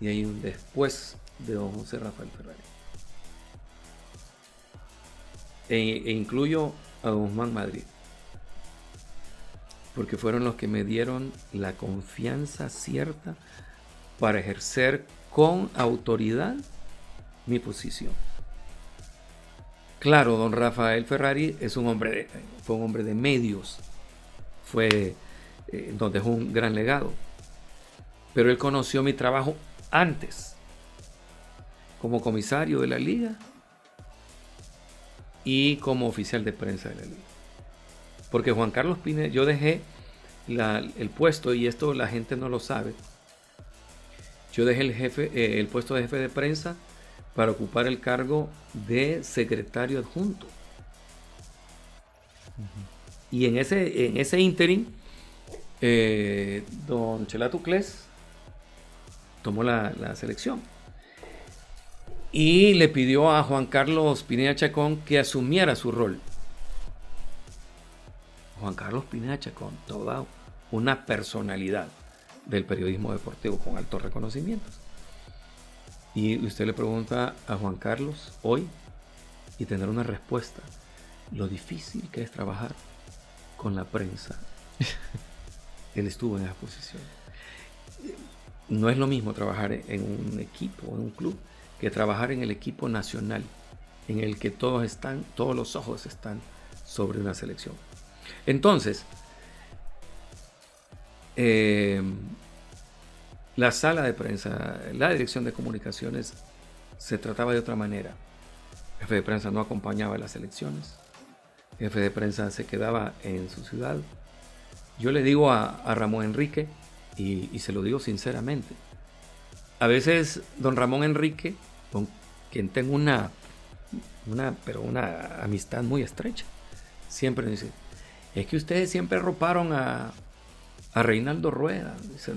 C: y hay un después de don José Rafael Ferrari. E incluyo a don Juan Madrid, porque fueron los que me dieron la confianza cierta para ejercer con autoridad mi posición. Claro, don Rafael Ferrari fue un hombre de medios, donde dejó un gran legado, pero él conoció mi trabajo antes como comisario de la liga y como oficial de prensa de la liga. Porque Juan Carlos Pineda, yo dejé el puesto, y esto la gente no lo sabe, yo dejé el puesto de jefe de prensa para ocupar el cargo de secretario adjunto. Y en ese ínterin, don Chelato Cles tomó la selección y le pidió a Juan Carlos Pineda Chacón que asumiera su rol. Juan Carlos Pineda Chacón, toda una personalidad del periodismo deportivo con altos reconocimientos. Y usted le pregunta a Juan Carlos hoy y tendrá una respuesta. Lo difícil que es trabajar con la prensa. Él estuvo en esa posición. No es lo mismo trabajar en un equipo, en un club, que trabajar en el equipo nacional, en el que todos los ojos están sobre una selección. Entonces, la sala de prensa, la dirección de comunicaciones, se trataba de otra manera. El jefe de prensa no acompañaba a las elecciones. El jefe de prensa se quedaba en su ciudad. Yo le digo a Ramón Enrique, y se lo digo sinceramente, a veces don Ramón Enrique, con quien tengo una amistad muy estrecha, siempre dice, es que ustedes siempre arroparon a Reinaldo Rueda, dice,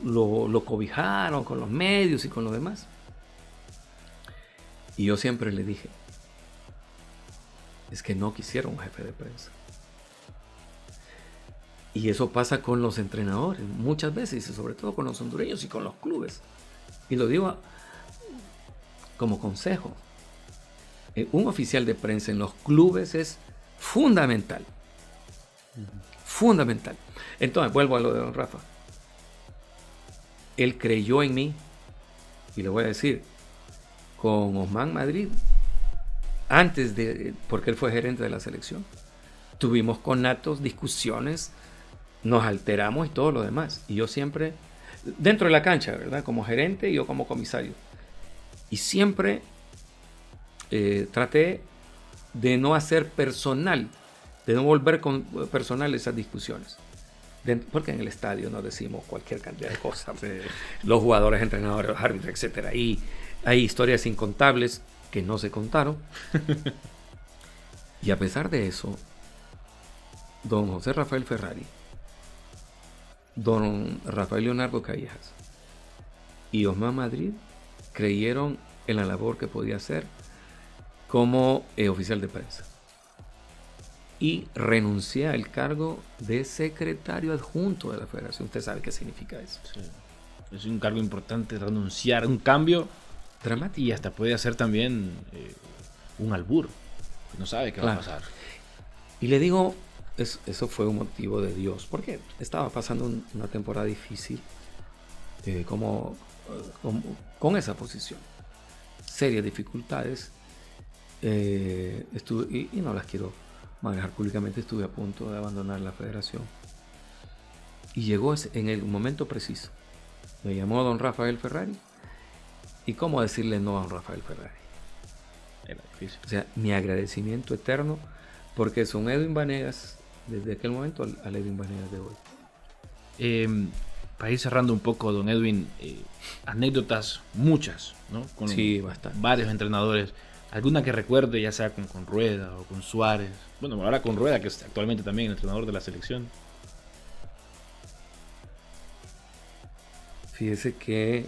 C: lo cobijaron con los medios y con lo demás. Y yo siempre le dije, es que no quisieron un jefe de prensa. Y eso pasa con los entrenadores muchas veces, y sobre todo con los hondureños y con los clubes. Y lo digo como consejo. Un oficial de prensa en los clubes es fundamental. Fundamental. Entonces, vuelvo a lo de don Rafa. Él creyó en mí, y le voy a decir, con Osman Madrid, porque él fue gerente de la selección, tuvimos conatos, discusiones, nos alteramos y todo lo demás. Y yo siempre, dentro de la cancha, ¿verdad? Como gerente y yo como comisario. Y siempre traté de no hacer personal, de no volver con personal esas discusiones. Porque en el estadio nos decimos cualquier cantidad de cosas. Sí. Los jugadores, entrenadores, los árbitros, etc. Y hay historias incontables que no se contaron. Y a pesar de eso, don José Rafael Ferrari, don Rafael Leonardo Callejas y Osman Madrid creyeron en la labor que podía hacer como oficial de prensa. Y renuncié al cargo de secretario adjunto de la federación. Usted sabe qué significa eso.
B: Sí. Es un cargo importante, renunciar, un cambio
C: dramático.
B: Y hasta puede hacer también un albur. No sabe qué va a pasar.
C: Y le digo, eso fue un motivo de Dios, porque estaba pasando una temporada difícil con esa posición. Serias dificultades. Estuve, y no las quiero manejar públicamente, estuve a punto de abandonar la federación. Y llegó en el momento preciso. Me llamó don Rafael Ferrari. ¿Y cómo decirle no a don Rafael Ferrari?
B: Era difícil.
C: O sea, mi agradecimiento eterno, porque son Edwin Vanegas, desde aquel momento al Edwin Vanegas de hoy.
B: Para ir cerrando un poco, don Edwin, anécdotas muchas, ¿no? Con
C: bastante.
B: Varios entrenadores. ¿Alguna que recuerde, ya sea con Rueda o con Suárez? Bueno, ahora con Rueda, que es actualmente también el entrenador de la selección.
C: Fíjese que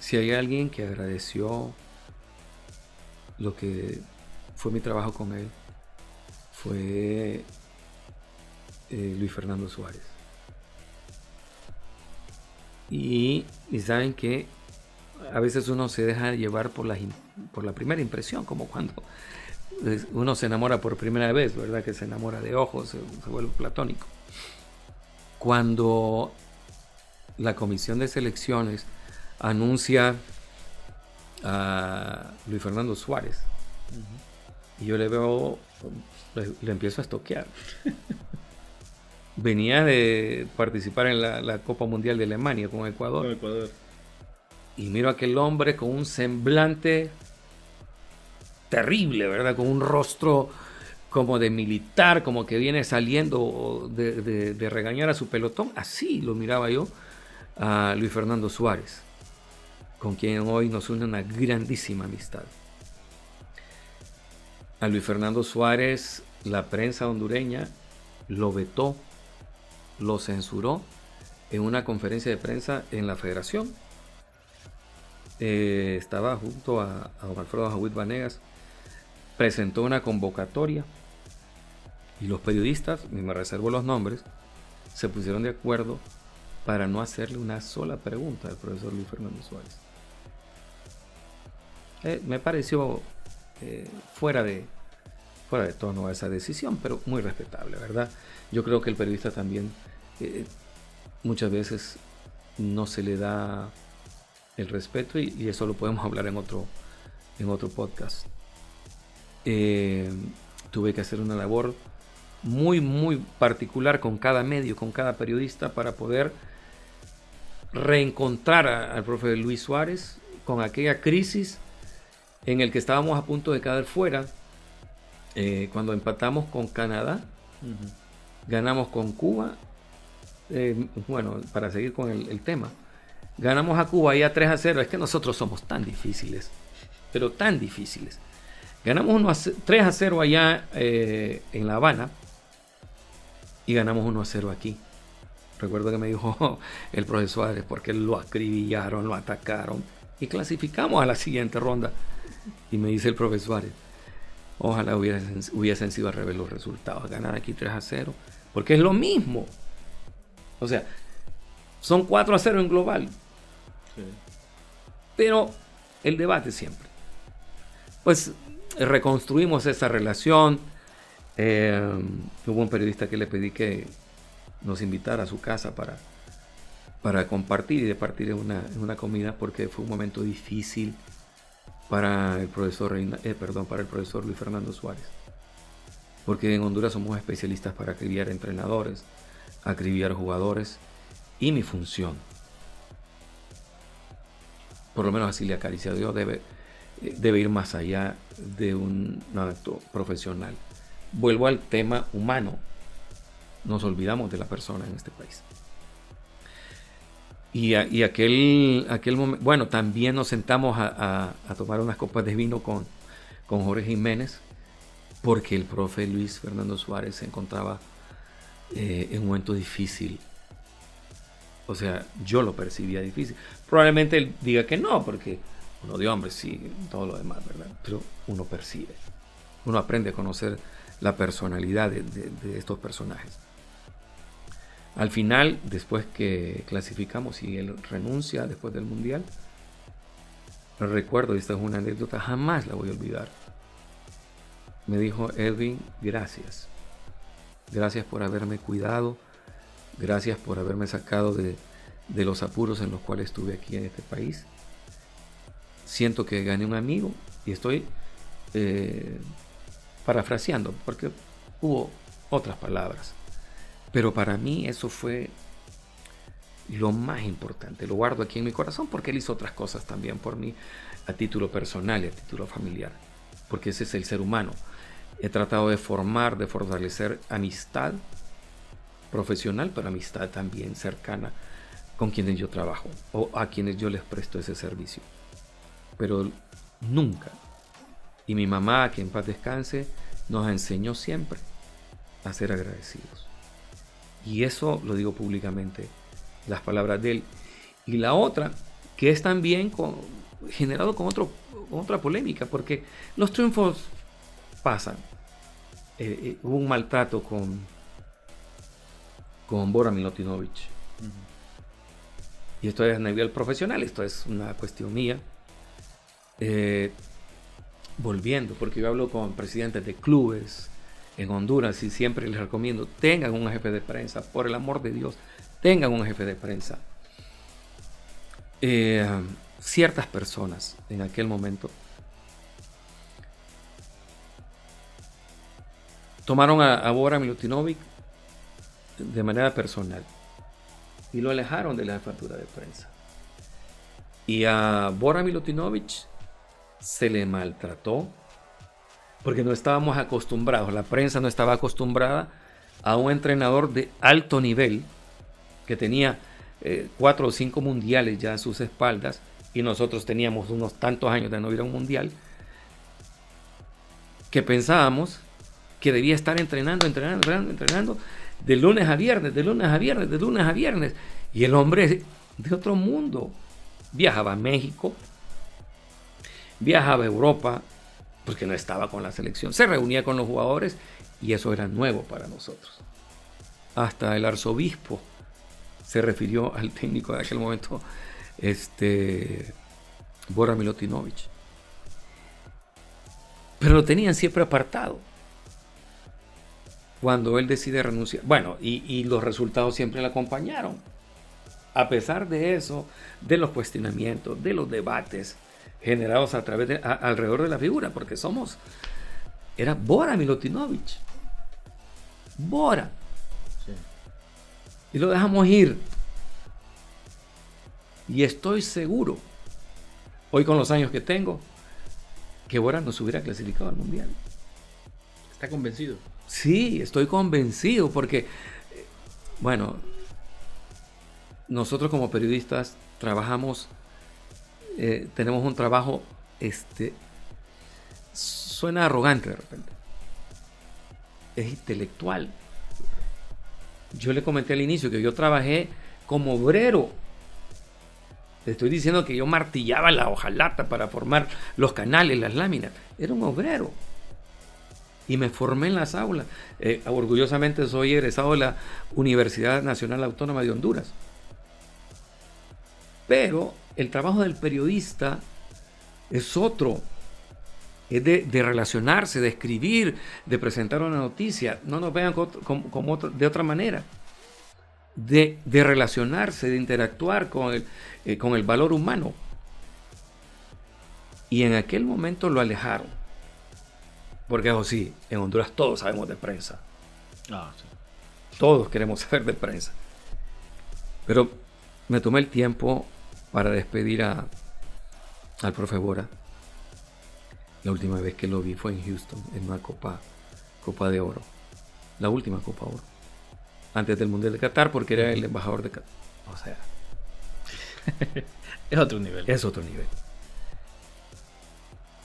C: si hay alguien que agradeció lo que fue mi trabajo con él, fue Luis Fernando Suárez. Y saben que a veces uno se deja llevar por la primera impresión, como cuando uno se enamora por primera vez, ¿verdad? Que se enamora de ojos, se vuelve platónico. Cuando la comisión de selecciones anuncia a Luis Fernando Suárez, y yo le empiezo a estoquear. venía de participar en la Copa Mundial de Alemania con Ecuador.
B: Con Ecuador.
C: Y miro a aquel hombre con un semblante terrible, ¿verdad? Con un rostro como de militar, como que viene saliendo de regañar a su pelotón. Así lo miraba yo a Luis Fernando Suárez, con quien hoy nos une una grandísima amistad. A Luis Fernando Suárez, la prensa hondureña lo vetó, lo censuró en una conferencia de prensa en la Federación. Estaba junto a don Alfredo Jawid Vanegas, presentó una convocatoria y los periodistas, y me reservo los nombres, se pusieron de acuerdo para no hacerle una sola pregunta al profesor Luis Fernando Suárez. Me pareció fuera de tono esa decisión, pero muy respetable, ¿verdad? Yo creo que el periodista también muchas veces no se le da el respeto, y eso lo podemos hablar en otro podcast. Tuve que hacer una labor muy, muy particular con cada medio, con cada periodista, para poder reencontrar al profe Luis Suárez con aquella crisis en el que estábamos a punto de caer fuera, cuando empatamos con Canadá, ganamos con Cuba, bueno, para seguir con el tema, ganamos a Cuba ya 3-0, es que nosotros somos tan difíciles, pero tan difíciles. Ganamos 3-0 allá en La Habana y ganamos 1-0 aquí. Recuerdo que me dijo el profesor Suárez, porque lo acribillaron, lo atacaron y clasificamos a la siguiente ronda. Y me dice el profesor Suárez, ojalá hubiesen sido al revés los resultados, ganar aquí 3-0, porque es lo mismo. O sea, son 4-0 en global. Sí. Pero el debate siempre. Pues reconstruimos esa relación. Hubo un periodista que le pedí que nos invitara a su casa para compartir y de partir en una comida, porque fue un momento difícil para el profesor Luis Fernando Suárez, porque en Honduras somos especialistas para acribillar entrenadores, acribillar jugadores, y mi función, por lo menos así le acaricia a Dios, debe ir más allá de un acto profesional. Vuelvo al tema humano. Nos olvidamos de la persona en este país. Y aquel momento, bueno, también nos sentamos a tomar unas copas de vino con Jorge Jiménez, porque el profe Luis Fernando Suárez se encontraba en un momento difícil. O sea, yo lo percibía difícil. Probablemente él diga que no, porque uno de hombre sí, todo lo demás, ¿verdad? Pero uno percibe, uno aprende a conocer la personalidad de estos personajes. Al final, después que clasificamos y él renuncia después del Mundial, recuerdo, y esta es una anécdota, jamás la voy a olvidar. Me dijo, Edwin, gracias. Gracias por haberme cuidado. Gracias por haberme sacado de los apuros en los cuales estuve aquí en este país. Siento que gané un amigo, y estoy parafraseando porque hubo otras palabras. Pero para mí eso fue lo más importante. Lo guardo aquí en mi corazón porque él hizo otras cosas también por mí a título personal y a título familiar. Porque ese es el ser humano. He tratado de fortalecer amistad profesional, pero amistad también cercana con quienes yo trabajo o a quienes yo les presto ese servicio. Pero nunca, y mi mamá, que en paz descanse, nos enseñó siempre a ser agradecidos. Y eso lo digo públicamente, las palabras de él. Y la otra, que es también generado con otra polémica, porque los triunfos pasan. Hubo un maltrato con Bora Milutinovic. Y esto es a nivel profesional, esto es una cuestión mía. Volviendo, porque yo hablo con presidentes de clubes en Honduras y siempre les recomiendo, tengan un jefe de prensa, por el amor de Dios, tengan un jefe de prensa. Ciertas personas en aquel momento tomaron a Bora Milutinovic de manera personal y lo alejaron de la jefatura de prensa. Y a Bora Milutinovic se le maltrató porque no estábamos acostumbrados, la prensa no estaba acostumbrada a un entrenador de alto nivel que tenía 4 o 5 mundiales ya a sus espaldas, y nosotros teníamos unos tantos años de no ir a un mundial, que pensábamos que debía estar entrenando de lunes a viernes, y el hombre de otro mundo. Viajaba a México, viajaba a Europa, porque no estaba con la selección, se reunía con los jugadores, y eso era nuevo para nosotros. Hasta el arzobispo se refirió al técnico de aquel momento, Bora Milutinovic. Pero lo tenían siempre apartado. Cuando él decide renunciar, bueno, y los resultados siempre le acompañaron. A pesar de eso, de los cuestionamientos, de los debates generados a través alrededor de la figura, porque era Bora Milutinovic. Bora. Sí. Y lo dejamos ir. Y estoy seguro, hoy con los años que tengo, que Bora nos hubiera clasificado al Mundial.
B: ¿Está convencido?
C: Sí, estoy convencido porque, bueno, nosotros como periodistas trabajamos, tenemos un trabajo, suena arrogante de repente, es intelectual. Yo le comenté al inicio que yo trabajé como obrero. Te estoy diciendo que yo martillaba la hojalata para formar los canales, las láminas. Era un obrero. Y me formé en las aulas. Orgullosamente soy egresado de la Universidad Nacional Autónoma de Honduras. Pero el trabajo del periodista es otro. Es de relacionarse, de escribir, de presentar una noticia. No nos vean de otra manera. De relacionarse, de interactuar con el valor humano. Y en aquel momento lo alejaron. Porque eso sí, en Honduras todos sabemos de prensa. Sí. Todos queremos saber de prensa. Pero me tomé el tiempo para despedir al profe Bora. La última vez que lo vi fue en Houston, en una Copa de Oro. La última Copa Oro. Antes del Mundial de Qatar, porque era el embajador de Qatar. O sea,
B: es otro nivel.
C: Es otro nivel.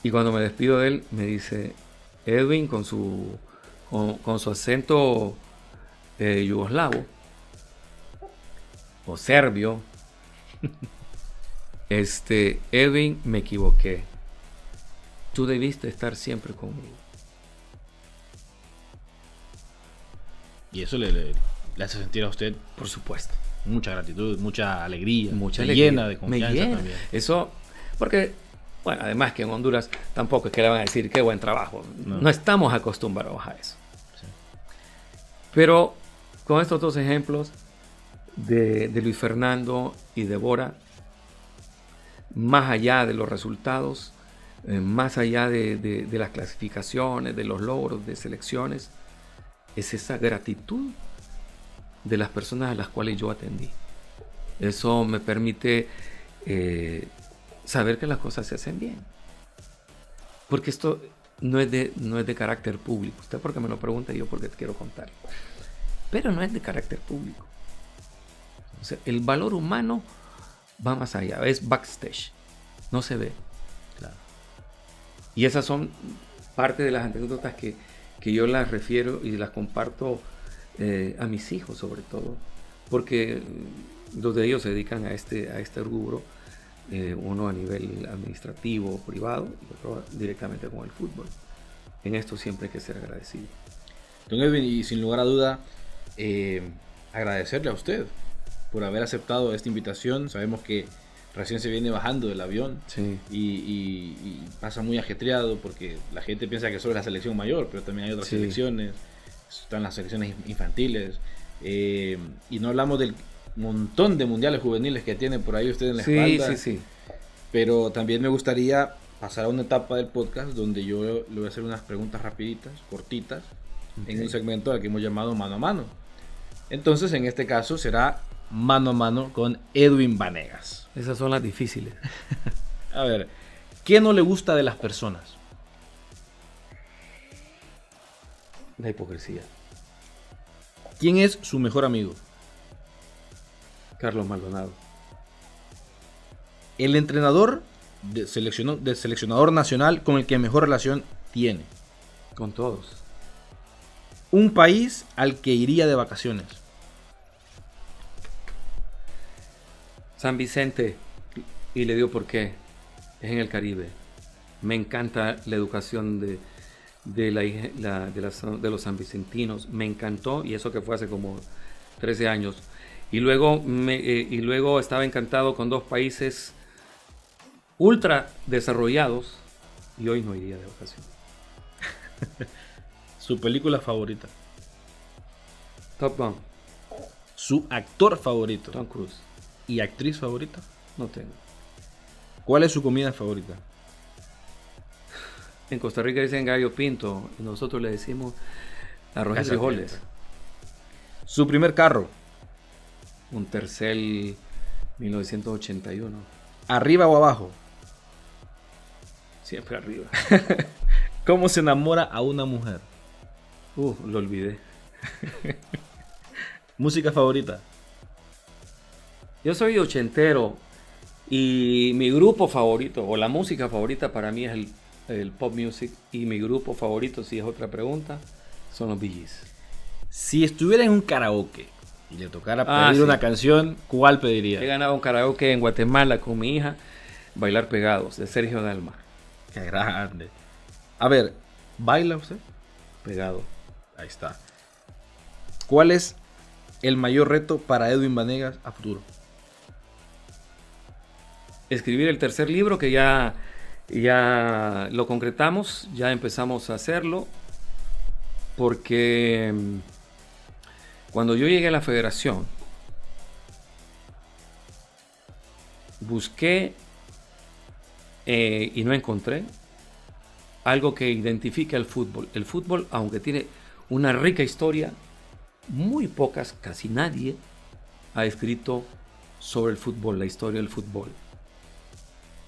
C: Y cuando me despido de él, me dice, Edwin, con su acento yugoslavo o serbio, Edwin, me equivoqué. Tú debiste estar siempre conmigo.
B: Y eso le hace sentir a usted,
C: por supuesto,
B: mucha gratitud, mucha alegría,
C: alegría.
B: Llena de confianza.
C: Me llena.
B: También.
C: Eso, porque, bueno, además que en Honduras tampoco es que le van a decir qué buen trabajo. No estamos acostumbrados a eso. Sí. Pero con estos dos ejemplos de Luis Fernando y de Bora, más allá de los resultados, más allá de las clasificaciones, de los logros de selecciones, es esa gratitud de las personas a las cuales yo atendí. Eso me permite saber que las cosas se hacen bien. Porque esto no es de carácter público. Usted porque me lo pregunta y yo porque te quiero contar. Pero no es de carácter público. O sea, el valor humano va más allá. Es backstage. No se ve.
B: Claro.
C: Y esas son parte de las anécdotas que yo las refiero y las comparto a mis hijos sobre todo, porque dos de ellos se dedican a este rubro, uno a nivel administrativo, privado, y otro directamente con el fútbol. En esto siempre hay que ser agradecido.
B: Don Edwin, y sin lugar a duda, agradecerle a usted por haber aceptado esta invitación. Sabemos que recién se viene bajando del avión.
C: Sí.
B: y pasa muy ajetreado porque la gente piensa que solo es la selección mayor, pero también hay otras selecciones, están las selecciones infantiles, y no hablamos del montón de mundiales juveniles que tiene por ahí usted en la espalda.
C: Sí.
B: Pero también me gustaría pasar a una etapa del podcast donde yo le voy a hacer unas preguntas rapiditas, cortitas, en un segmento al que hemos llamado Mano a Mano. Entonces, en este caso, será mano a mano con Edwin Vanegas.
C: Esas son las difíciles.
B: A ver, ¿qué no le gusta de las personas?
C: La hipocresía.
B: ¿Quién es su mejor amigo?
C: Carlos Maldonado.
B: El entrenador del seleccionador nacional con el que mejor relación tiene.
C: Con todos.
B: Un país al que iría de vacaciones.
C: San Vicente. Y le digo por qué. Es en el Caribe. Me encanta la educación de los sanvicentinos. Me encantó, y eso que fue hace como 13 años. Y luego estaba encantado con dos países ultra desarrollados, y hoy no iría de vacaciones.
B: Su película favorita.
C: Top Gun.
B: Su actor favorito.
C: Tom Cruise.
B: ¿Y actriz favorita?
C: No tengo.
B: ¿Cuál es su comida favorita?
C: En Costa Rica dicen gallo pinto, y nosotros le decimos arroz y
B: Casa
C: frijoles.
B: Pinta. Su primer carro.
C: Un Tercel 1981.
B: ¿Arriba o abajo?
C: Siempre arriba.
B: ¿Cómo se enamora a una mujer?
C: Lo olvidé.
B: ¿Música favorita?
C: Yo soy ochentero y mi grupo favorito, o la música favorita para mí es el pop music, y mi grupo favorito, si es otra pregunta, son los Bee Gees.
B: Si estuviera en un karaoke y le tocara pedir
C: sí.
B: una canción, ¿cuál pediría?
C: He ganado un karaoke en Guatemala con mi hija, Bailar Pegados, de Sergio Dalma.
B: Qué grande. A ver, ¿baila usted?
C: Pegado.
B: Ahí está. ¿Cuál es el mayor reto para Edwin Vanegas a futuro?
C: Escribir el tercer libro, que ya lo concretamos, ya empezamos a hacerlo, porque cuando yo llegué a la federación, busqué y no encontré algo que identifique al fútbol. El fútbol, aunque tiene una rica historia, muy pocas, casi nadie ha escrito sobre el fútbol, la historia del fútbol.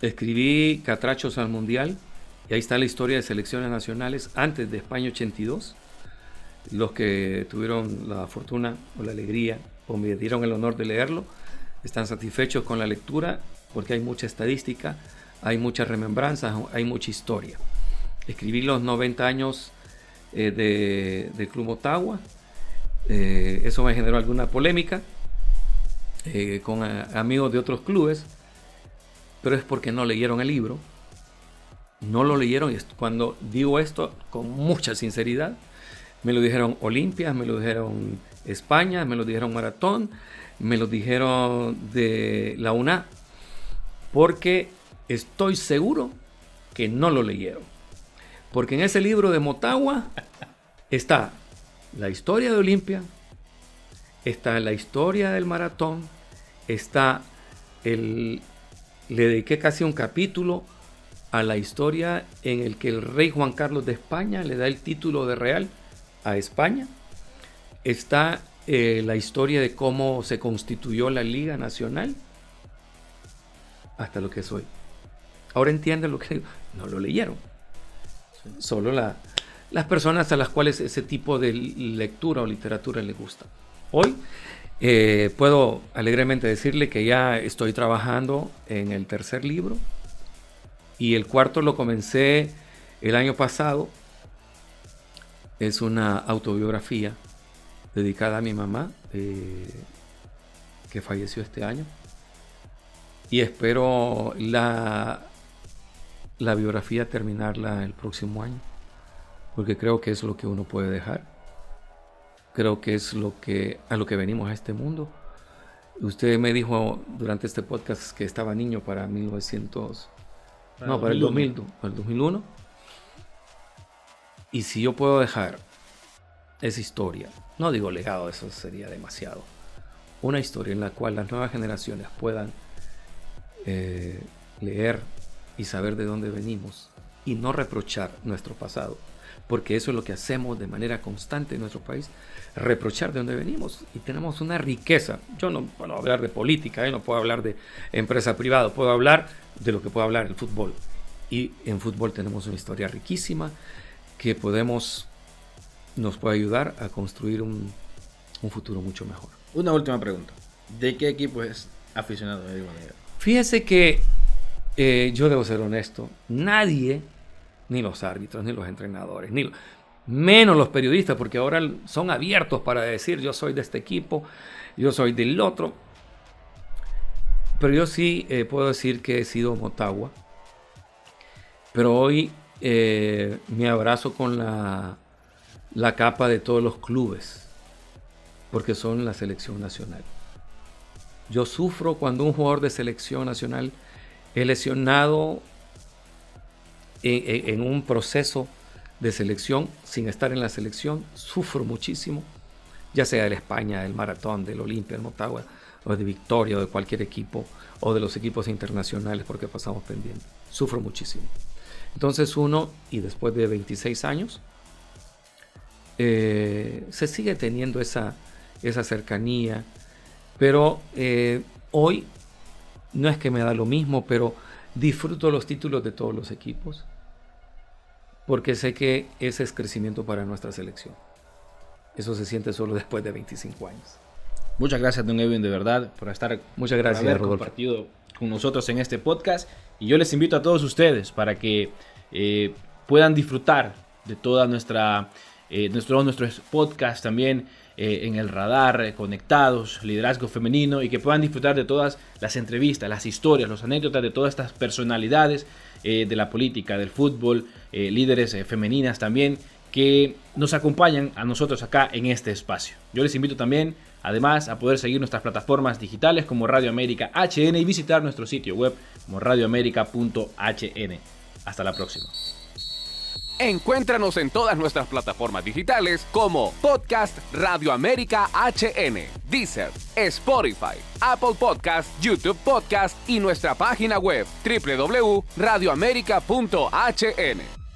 C: Escribí Catrachos al Mundial, y ahí está la historia de selecciones nacionales antes de España 82. Los que tuvieron la fortuna o la alegría o me dieron el honor de leerlo están satisfechos con la lectura, porque hay mucha estadística, hay muchas remembranzas, hay mucha historia. Escribí los 90 años del Club Motagua. Eso me generó alguna polémica con amigos de otros clubes, pero es porque no leyeron el libro. No lo leyeron, y cuando digo esto con mucha sinceridad, me lo dijeron Olimpia, me lo dijeron España, me lo dijeron Maratón, me lo dijeron de la UNA, porque estoy seguro que no lo leyeron. Porque en ese libro de Motagua está la historia de Olimpia, está la historia del Maratón, le dediqué casi un capítulo a la historia en el que el rey Juan Carlos de España le da el título de real a España. Está la historia de cómo se constituyó la Liga Nacional hasta lo que es hoy. Ahora entienden lo que digo. No lo leyeron. Solo las personas a las cuales ese tipo de lectura o literatura les gusta. Hoy puedo alegremente decirle que ya estoy trabajando en el tercer libro, y el cuarto lo comencé el año pasado. Es una autobiografía dedicada a mi mamá, que falleció este año, y espero la biografía terminarla el próximo año, porque creo que es lo que uno puede dejar. Creo que es a lo que venimos a este mundo. Usted me dijo durante este podcast que estaba niño para el 2001. Y si yo puedo dejar esa historia, no digo legado, eso sería demasiado, una historia en la cual las nuevas generaciones puedan leer y saber de dónde venimos, y no reprochar nuestro pasado, porque eso es lo que hacemos de manera constante en nuestro país, reprochar de dónde venimos, y tenemos una riqueza. Yo no puedo hablar de política, no puedo hablar de empresa privada, puedo hablar de lo que puedo hablar, el fútbol, y en fútbol tenemos una historia riquísima que nos puede ayudar a construir un futuro mucho mejor.
B: Una última pregunta, ¿de qué equipo es aficionado Eddie Banega?
C: Fíjese que yo debo ser honesto, nadie, ni los árbitros, ni los entrenadores, menos los periodistas, porque ahora son abiertos para decir yo soy de este equipo, yo soy del otro. Pero yo sí puedo decir que he sido Motagua. Pero hoy me abrazo con la capa de todos los clubes, porque son la selección nacional. Yo sufro cuando un jugador de selección nacional es lesionado en un proceso de selección sin estar en la selección. Sufro muchísimo, ya sea del España, del Maratón, del Olimpia, del Motagua, o de Victoria, o de cualquier equipo, o de los equipos internacionales, porque pasamos pendiente. Sufro muchísimo. Entonces y después de 26 años, se sigue teniendo esa cercanía, pero hoy no es que me da lo mismo, pero disfruto los títulos de todos los equipos, porque sé que ese es crecimiento para nuestra selección. Eso se siente solo después de 25 años.
B: Muchas gracias, don Edwin, de verdad, por estar,
C: muchas gracias,
B: por haber
C: Rodolfo,
B: compartido con nosotros en este podcast. Y yo les invito a todos ustedes para que puedan disfrutar de toda nuestros podcasts también en el radar, conectados, liderazgo femenino, y que puedan disfrutar de todas las entrevistas, las historias, las anécdotas de todas estas personalidades de la política, del fútbol, líderes femeninas también, que nos acompañan a nosotros acá en este espacio. Yo les invito también, además, a poder seguir nuestras plataformas digitales como Radio América HN y visitar nuestro sitio web como radioamerica.hn. Hasta la próxima.
A: Encuéntranos en todas nuestras plataformas digitales como Podcast Radio América HN, Deezer, Spotify, Apple Podcast, YouTube Podcast y nuestra página web www.radioamerica.hn.